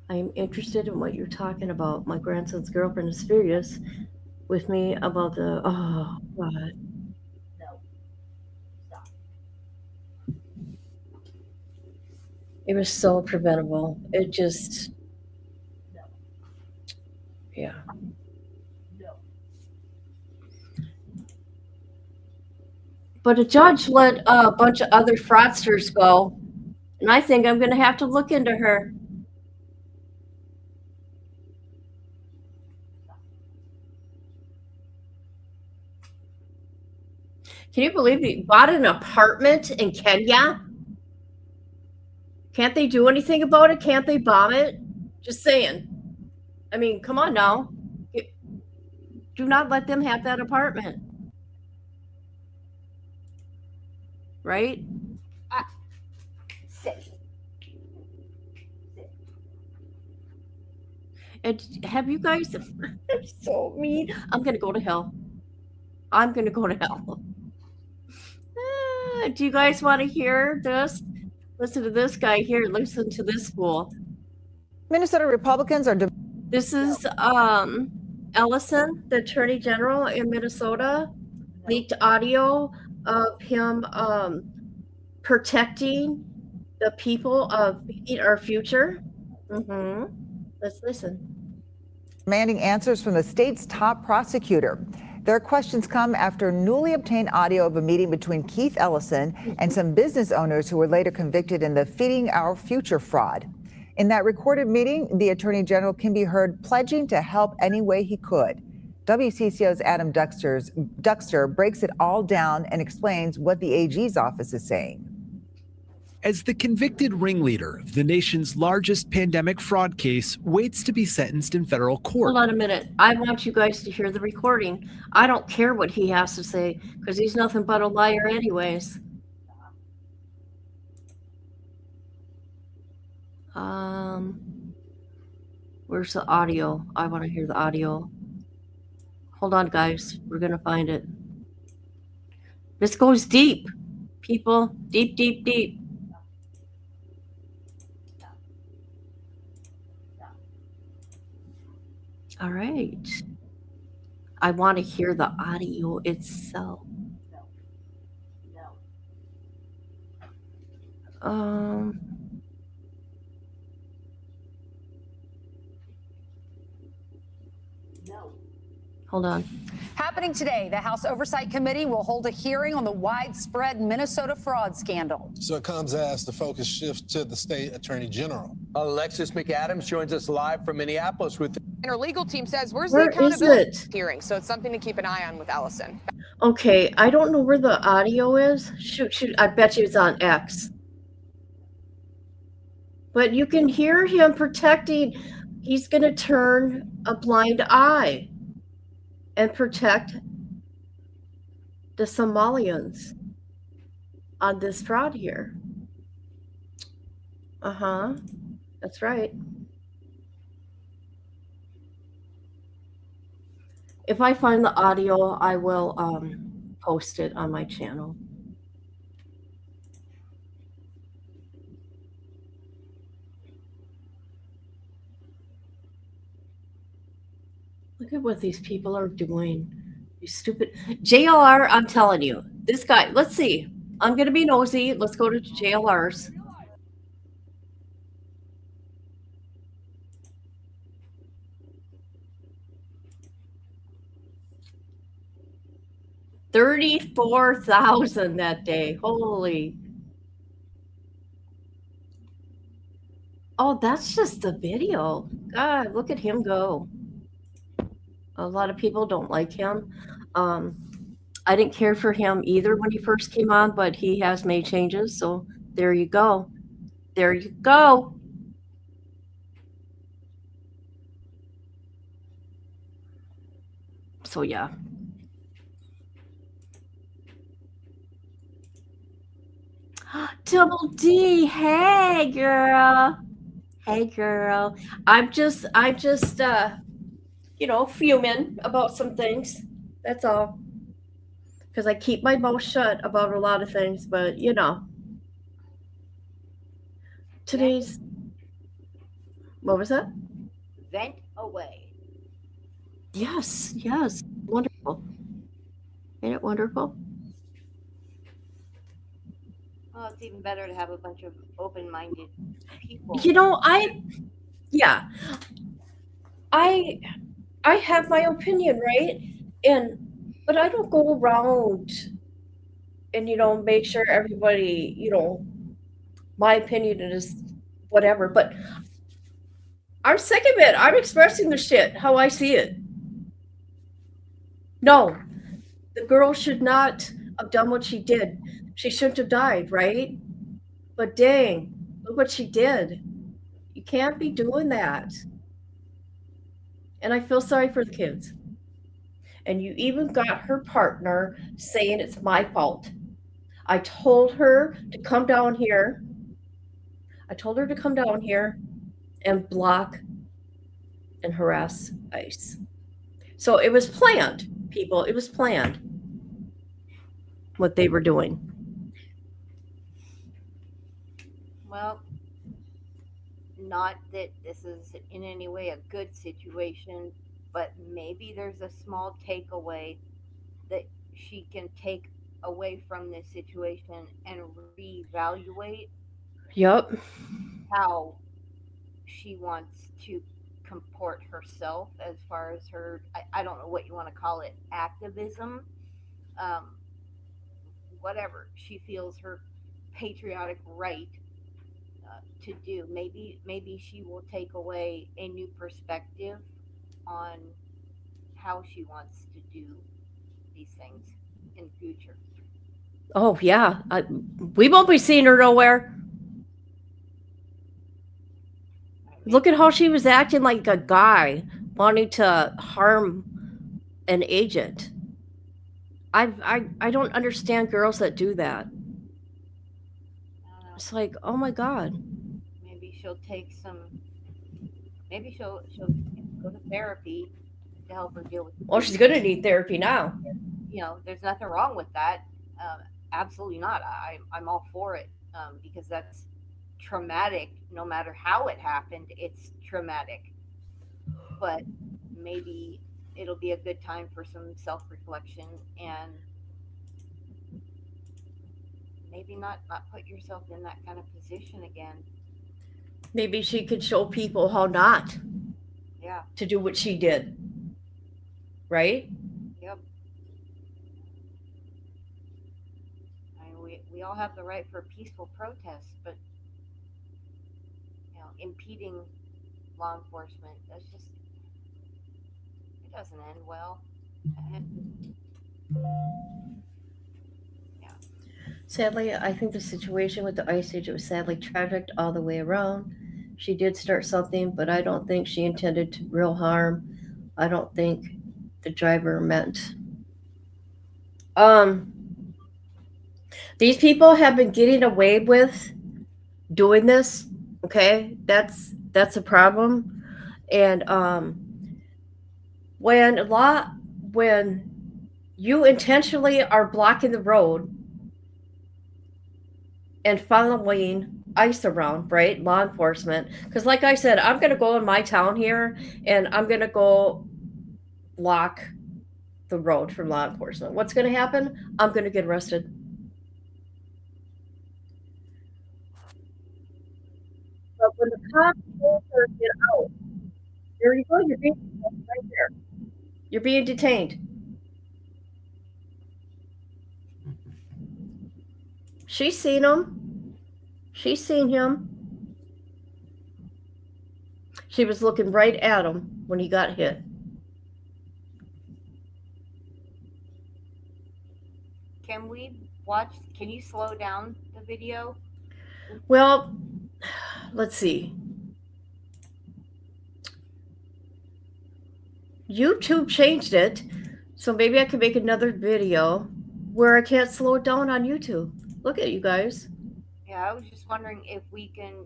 Speaker 2: I am interested in what you're talking about. My grandson's girlfriend is furious with me about the, oh, God. It was so preventable. It just, yeah. But a judge let a bunch of other fraudsters go, and I think I'm going to have to look into her. Can you believe he bought an apartment in Kenya? Can't they do anything about it? Can't they bomb it? Just saying. I mean, come on now. Do not let them have that apartment. Right? And have you guys, I'm so mean. I'm going to go to hell. I'm going to go to hell. Do you guys want to hear this? Listen to this guy here. Listen to this fool.
Speaker 17: Minnesota Republicans are...
Speaker 2: This is Ellison, the Attorney General in Minnesota, leaked audio of him protecting the people of Feeding Our Future. Let's listen.
Speaker 17: Demanding answers from the state's top prosecutor. Their questions come after newly obtained audio of a meeting between Keith Ellison and some business owners who were later convicted in the Feeding Our Future fraud. In that recorded meeting, the Attorney General can be heard pledging to help any way he could. WCCO's Adam Duxter breaks it all down and explains what the AG's office is saying.
Speaker 18: As the convicted ringleader of the nation's largest pandemic fraud case waits to be sentenced in federal court.
Speaker 2: Hold on a minute. I want you guys to hear the recording. I don't care what he has to say because he's nothing but a liar anyways. Where's the audio? I want to hear the audio. Hold on, guys. We're going to find it. This goes deep, people. Deep, deep, deep. All right. I want to hear the audio itself. Um, hold on.
Speaker 19: Happening today, the House Oversight Committee will hold a hearing on the widespread Minnesota fraud scandal.
Speaker 20: So it comes as the focus shifts to the state attorney general.
Speaker 21: Alexis McAdams joins us live from Minneapolis with.
Speaker 22: And her legal team says, where's
Speaker 2: Where
Speaker 22: the
Speaker 2: is
Speaker 22: accountability
Speaker 2: it?
Speaker 22: hearing? So it's something to keep an eye on with Allison.
Speaker 2: Okay, I don't know where the audio is. Shoot, I bet you it's on X. But you can hear him protecting. He's going to turn a blind eye and protect the Somalians on this fraud here. That's right. If I find the audio, I will post it on my channel. Look at what these people are doing. You stupid JLR, I'm telling you. This guy, let's see. I'm going to be nosy. Let's go to JLR's. $34,000 that day. Holy. Oh, that's just the video. God, look at him go. A lot of people don't like him. I didn't care for him either when he first came on, but he has made changes. So there you go. There you go. So yeah. Double D, hey girl. Hey girl. I'm just fuming about some things. That's all. Because I keep my mouth shut about a lot of things, but today's, what was that?
Speaker 5: Vent away.
Speaker 2: Yes, wonderful. Ain't it wonderful?
Speaker 5: Well, it's even better to have a bunch of open-minded people.
Speaker 2: I have my opinion, right? But I don't go around and make sure everybody, my opinion is whatever. But I'm sick of it. I'm expressing the shit how I see it. No, the girl should not have done what she did. She shouldn't have died, right? But dang, look what she did. You can't be doing that. And I feel sorry for the kids. And you even got her partner saying it's my fault. I told her to come down here. And block and harass ICE. So it was planned, people. It was planned what they were doing.
Speaker 5: Well, not that this is in any way a good situation, but maybe there's a small takeaway that she can take away from this situation and reevaluate how she wants to comport herself as far as her, I don't know what you want to call it, activism, whatever she feels her patriotic right to do. Maybe she will take away a new perspective on how she wants to do these things in the future.
Speaker 2: Oh yeah, we won't be seeing her nowhere. Look at how she was acting like a guy wanting to harm an agent. I don't understand girls that do that. It's like, oh my God.
Speaker 5: Maybe she'll take maybe she'll go to therapy to help her deal with it.
Speaker 2: Well, she's gonna need therapy now.
Speaker 5: There's nothing wrong with that. Absolutely not. I'm all for it, because that's traumatic. No matter how it happened, it's traumatic. But maybe it'll be a good time for some self-reflection and maybe not put yourself in that kind of position again.
Speaker 2: Maybe she could show people how not
Speaker 5: Yeah.
Speaker 2: to do what she did. Right?
Speaker 5: Yep. I mean, we all have the right for peaceful protest, but impeding law enforcement, it doesn't end well. Yeah.
Speaker 2: Sadly, I think the situation with the Ice Age was sadly tragic all the way around. She did start something, but I don't think she intended to real harm. I don't think the driver meant. These people have been getting away with doing this. Okay, that's a problem. And when you intentionally are blocking the road and following ICE around, right? Law enforcement. Because like I said, I'm going to go in my town here and I'm going to go block the road from law enforcement. What's going to happen? I'm going to get arrested. But when the cops told her to get out, there you go, you're being detained right there. You're being detained. She's seen him. She's seen him. She was looking right at him when he got hit.
Speaker 5: Can you slow down the video?
Speaker 2: Well, let's see. YouTube changed it, so maybe I could make another video where I can't slow it down on YouTube. Look at you guys.
Speaker 5: Yeah, I was just wondering if we can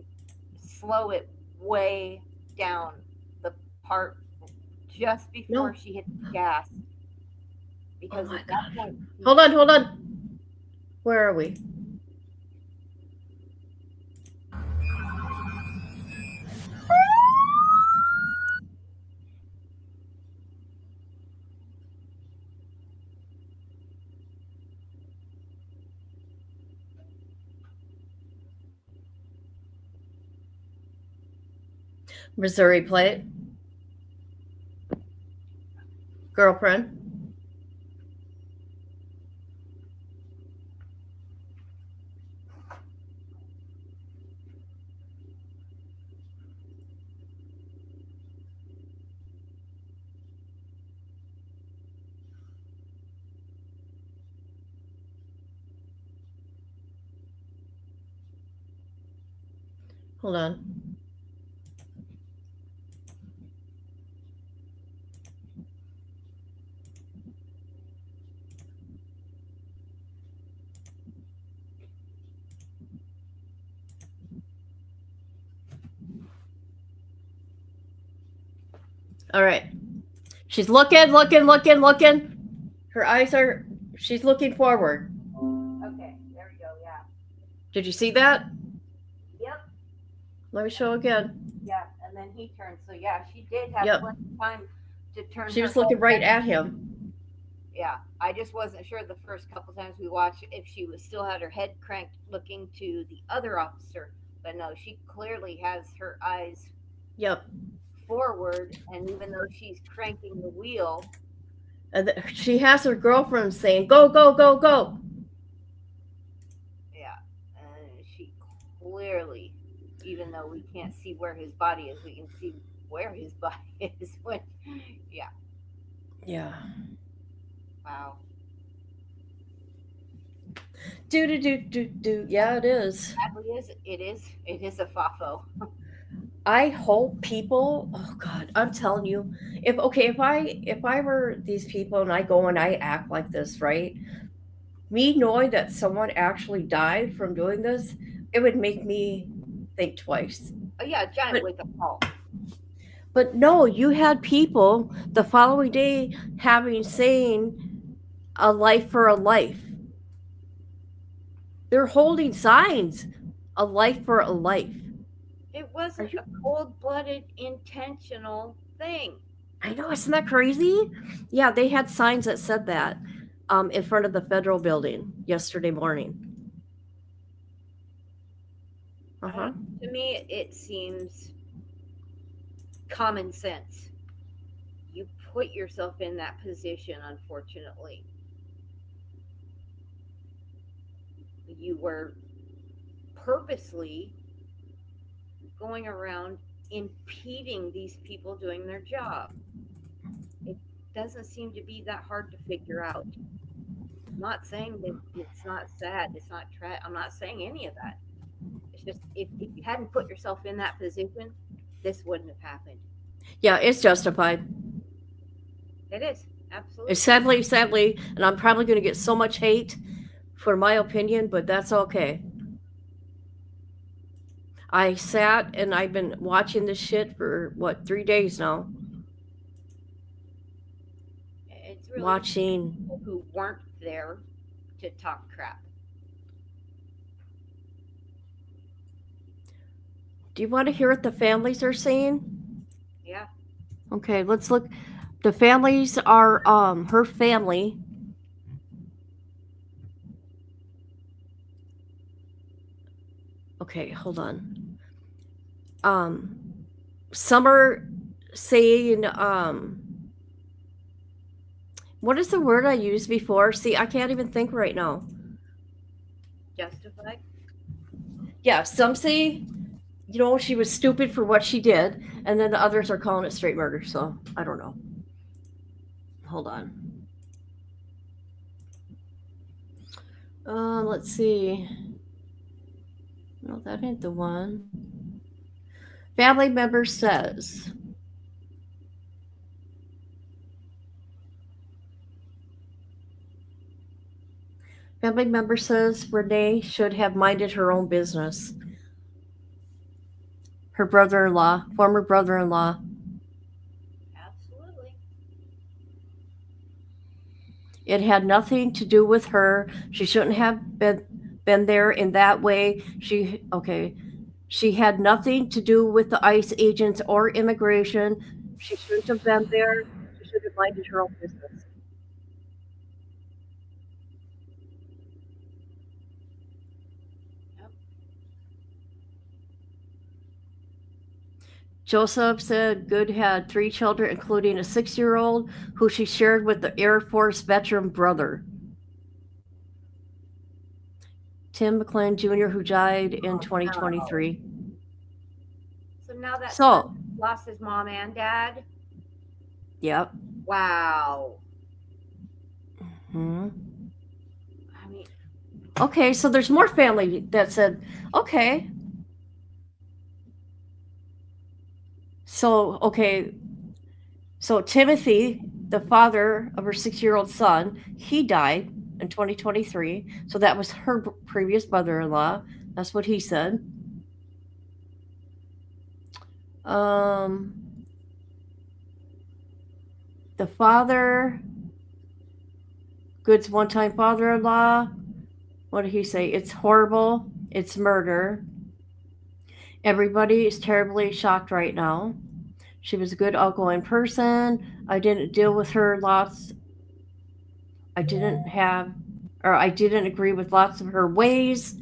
Speaker 5: slow it way down, the part just before she hit the gas. Because at that point,
Speaker 2: Hold on. Where are we? Missouri plate. Girlfriend. Hold on. All right. She's looking. Her eyes are, she's looking forward.
Speaker 5: Okay, there we go, yeah.
Speaker 2: Did you see that?
Speaker 5: Yep.
Speaker 2: Let me show again.
Speaker 5: Yeah, and then he turned. So yeah, she did have
Speaker 2: Yep.
Speaker 5: plenty of time to turn.
Speaker 2: She
Speaker 5: her
Speaker 2: was looking
Speaker 5: head
Speaker 2: right
Speaker 5: back.
Speaker 2: at him.
Speaker 5: Yeah, I just wasn't sure the first couple times we watched if she was still had her head cranked looking to the other officer. But no, she clearly has her eyes
Speaker 2: Yep.
Speaker 5: forward, and even though she's cranking the wheel,
Speaker 2: And she has her girlfriend saying, "Go, go, go, go."
Speaker 5: yeah, and she clearly, even though we can't see where his body is, we can see where his body is. When, yeah,
Speaker 2: Yeah.
Speaker 5: wow.
Speaker 2: Do. Yeah, it is.
Speaker 5: It is a FAFO.
Speaker 2: I hope people, oh God, I'm telling you, if I were these people and I go and I act like this, right? Me knowing that someone actually died from doing this, it would make me think twice.
Speaker 5: Oh yeah, giant wake up call.
Speaker 2: But no, you had people the following day saying a life for a life. They're holding signs, a life for a life.
Speaker 5: It wasn't a cold-blooded, intentional thing.
Speaker 2: I know, isn't that crazy? Yeah, they had signs that said that in front of the federal building yesterday morning. Uh-huh.
Speaker 5: To me, it seems common sense. You put yourself in that position, unfortunately. You were purposely going around impeding these people doing their job. It doesn't seem to be that hard to figure out. I'm not saying that it's not sad, it's not I'm not saying any of that. It's just if you hadn't put yourself in that position, this wouldn't have happened.
Speaker 2: Yeah, it's justified.
Speaker 5: It is, absolutely.
Speaker 2: It's sadly, and I'm probably going to get so much hate for my opinion, but that's okay. I sat and I've been watching this shit for 3 days now.
Speaker 5: It's really
Speaker 2: Watching
Speaker 5: people who weren't there to talk crap.
Speaker 2: Do you want to hear what the families are saying?
Speaker 5: Yeah.
Speaker 2: Okay, let's look. The families are her family. Okay, hold on. Some are saying what is the word I used before? See, I can't even think right now.
Speaker 5: Justified?
Speaker 2: Yeah, some say, she was stupid for what she did, and then the others are calling it straight murder, so I don't know. Hold on. Let's see. No, that ain't the one. Family member says, Renee should have minded her own business. Her brother-in-law, former brother-in-law.
Speaker 5: Absolutely.
Speaker 2: It had nothing to do with her. She shouldn't have been there in that way. She had nothing to do with the ICE agents or immigration. She shouldn't have been there. She should have minded her own business. Joseph said Good had 3 children, including a 6-year-old who she shared with the Air Force veteran brother, Tim McClain Jr., who died in 2023.
Speaker 5: So now that son lost his mom and dad?
Speaker 2: Yep.
Speaker 5: Wow.
Speaker 2: Hmm.
Speaker 5: I mean,
Speaker 2: okay, so there's more family that said, okay. So Timothy, the father of her 6-year-old son, he died in 2023. So that was her previous mother-in-law. That's what he said. The father, Good's one-time father-in-law, what did he say? It's horrible. It's murder. Everybody is terribly shocked right now. She was a good, outgoing person. I didn't deal with her lots. I didn't agree with lots of her ways,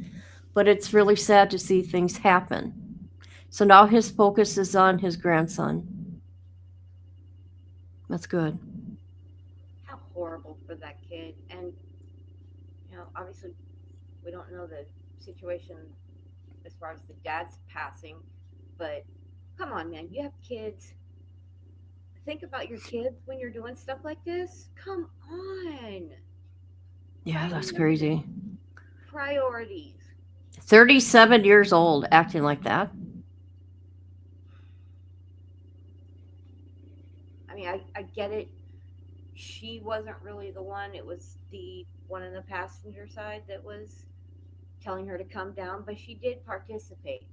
Speaker 2: but it's really sad to see things happen. So now his focus is on his grandson. That's good.
Speaker 5: how horrible for that kid. And, obviously, we don't know the situation as far as the dad's passing, but come on, man, you have kids. Think about your kids when you're doing stuff like this. Come on.
Speaker 2: Yeah, that's crazy.
Speaker 5: Priorities.
Speaker 2: 37 years old, acting like that.
Speaker 5: I mean, I get it. She wasn't really the one. It was the one on the passenger side that was telling her to come down, but she did participate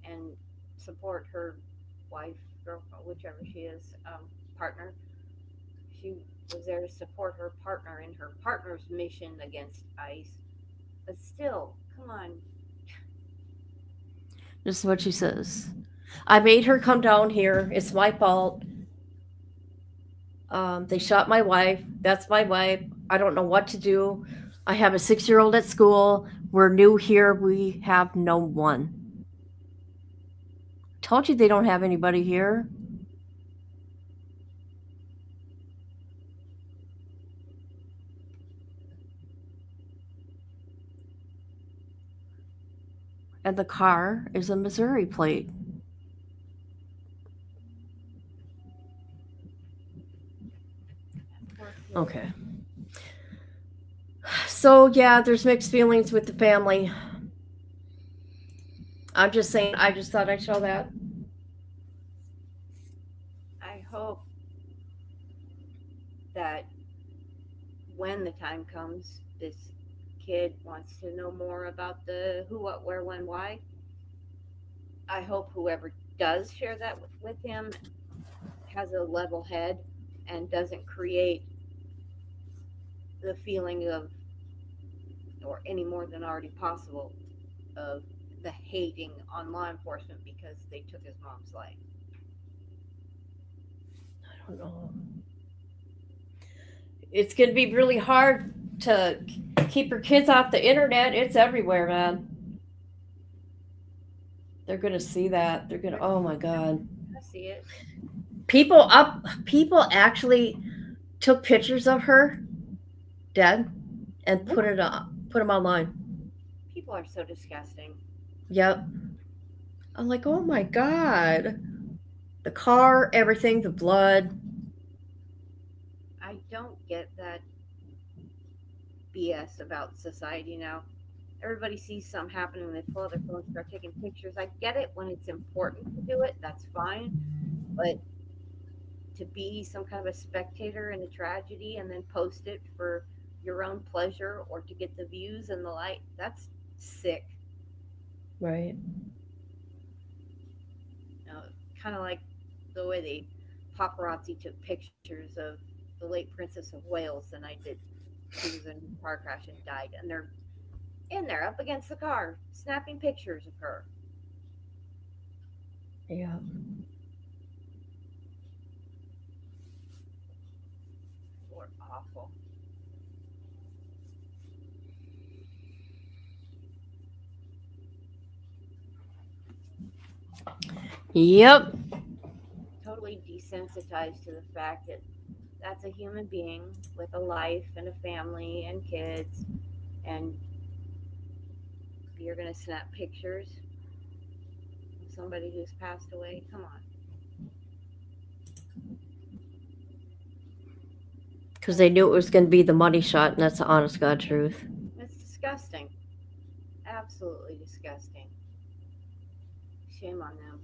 Speaker 5: and support her wife, girlfriend, whichever she is, partner. She was there to support her partner in her partner's mission against ICE. But still, come on.
Speaker 2: This is what she says. I made her come down here. It's my fault. They shot my wife. That's my wife. I don't know what to do. I have a 6-year-old at school. We're new here. We have no one. Told you they don't have anybody here. And the car is a Missouri plate. Okay. So, yeah, there's mixed feelings with the family. I'm just saying, I just thought I'd show that.
Speaker 5: I hope that when the time comes, this kid wants to know more about the who, what, where, when, why. I hope whoever does share that with him has a level head and doesn't create the feeling of, or any more than already possible, of the hating on law enforcement because they took his mom's life.
Speaker 2: I don't know. It's going to be really hard to keep your kids off the internet. It's everywhere, man. They're going to see that. They're going to, oh my God.
Speaker 5: I see it.
Speaker 2: People actually took pictures of her dead and put them online.
Speaker 5: People are so disgusting.
Speaker 2: Yep. I'm like, oh my God. The car, everything, the blood.
Speaker 5: I don't get that BS about society now. Everybody sees something happening and they pull out their phone and start taking pictures. I get it when it's important to do it, that's fine. But to be some kind of a spectator in a tragedy and then post it for your own pleasure or to get the views and the like, that's sick.
Speaker 2: Right.
Speaker 5: Kind of like the way they paparazzi took pictures of the late Princess of Wales the night that she was in a car crash and died, and they're in there up against the car snapping pictures of her.
Speaker 2: Yeah.
Speaker 5: Or awful.
Speaker 2: Yep.
Speaker 5: Totally desensitized to the fact that that's a human being with a life and a family and kids, and you're going to snap pictures of somebody who's passed away. Come on.
Speaker 2: Because they knew it was going to be the money shot, and that's the honest God truth.
Speaker 5: It's disgusting. Absolutely disgusting. Shame on them.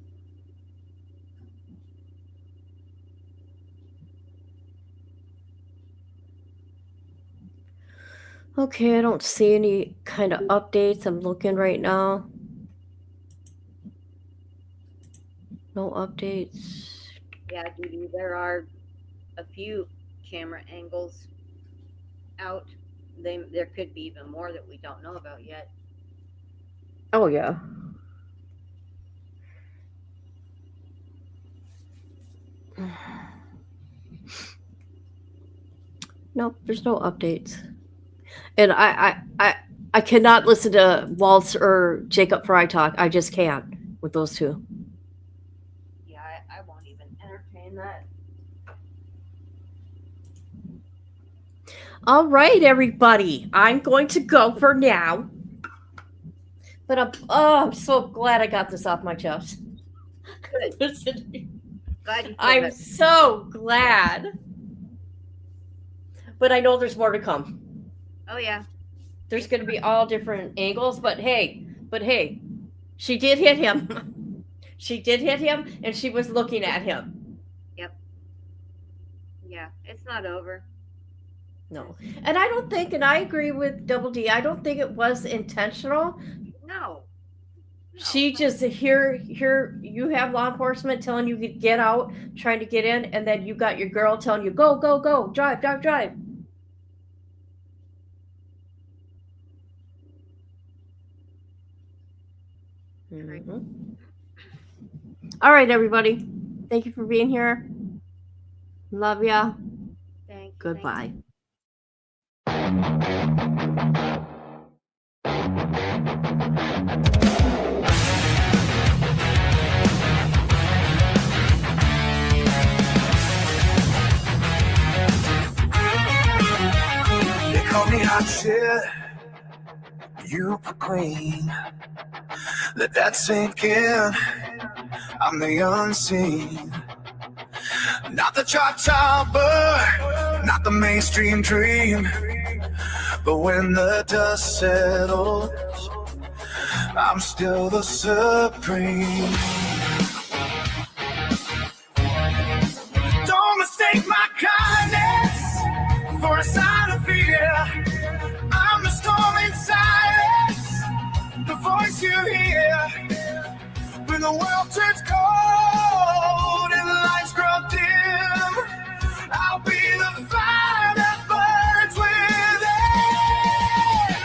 Speaker 2: Okay, I don't see any kind of updates. I'm looking right now. No updates.
Speaker 5: Yeah, Dee, there are a few camera angles out. There could be even more that we don't know about yet.
Speaker 2: Oh, yeah. Nope, there's no updates. And I cannot listen to Waltz or Jacob Fry talk. I just can't with those two.
Speaker 5: Yeah, I won't even entertain that.
Speaker 2: All right, everybody. I'm going to go for now. But I'm so glad I got this off my chest.
Speaker 5: Good. Glad you feel
Speaker 2: I'm
Speaker 5: better.
Speaker 2: so glad. But I know there's more to come.
Speaker 5: Oh yeah.
Speaker 2: There's going to be all different angles, but hey, she did hit him. She did hit him, and she was looking at him.
Speaker 5: Yep. Yeah, it's not over.
Speaker 2: No. And I don't think, and I agree with Double D, I don't think it was intentional.
Speaker 5: No.
Speaker 2: She just, here you have law enforcement telling you to get out, trying to get in, and then you got your girl telling you, go, go, go, drive, drive, drive. Mm-hmm. All right, everybody. Thank you for being here. Love ya. Goodbye.
Speaker 1: They call me hot shit, you put queen. Let that sink in. I'm the unseen. Not the chart topper, not the mainstream dream. But when the dust settles, I'm still the supreme. Don't mistake my kindness for a sign of fear. I'm the storm in silence, the voice you hear. When the world turns cold and the lights grow dim, I'll be the fire that burns within.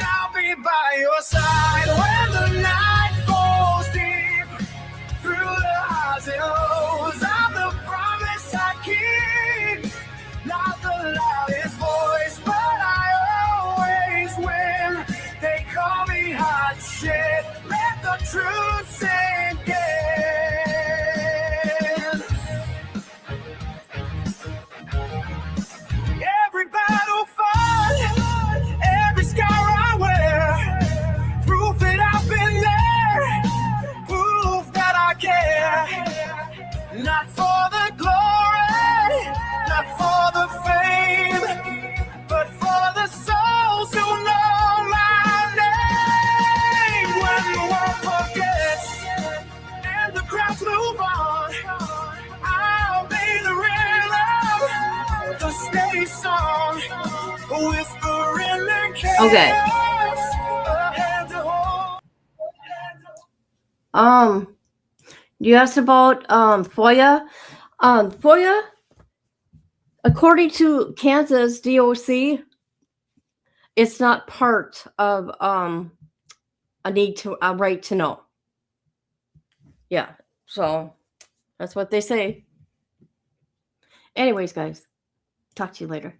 Speaker 1: I'll be by your side when the night falls deep. Through the highs and lows, I'm the promise I keep. Not the loudest voice, but I always win. They call me hot shit, let the truth sink in. Every battle fought, every scar I wear, proof that I've been there, proof that I care. Not for the glory, not for the fame, but for the souls who know my name. When the world forgets and the crowds move on, I'll be the rhythm, the steady song, a whisper in the chaos.
Speaker 2: Okay.
Speaker 1: A hand to hold.
Speaker 2: You asked about FOIA. FOIA, according to Kansas DOC, it's not part of a right to know. Yeah, so that's what they say. Anyways, guys, talk to you later.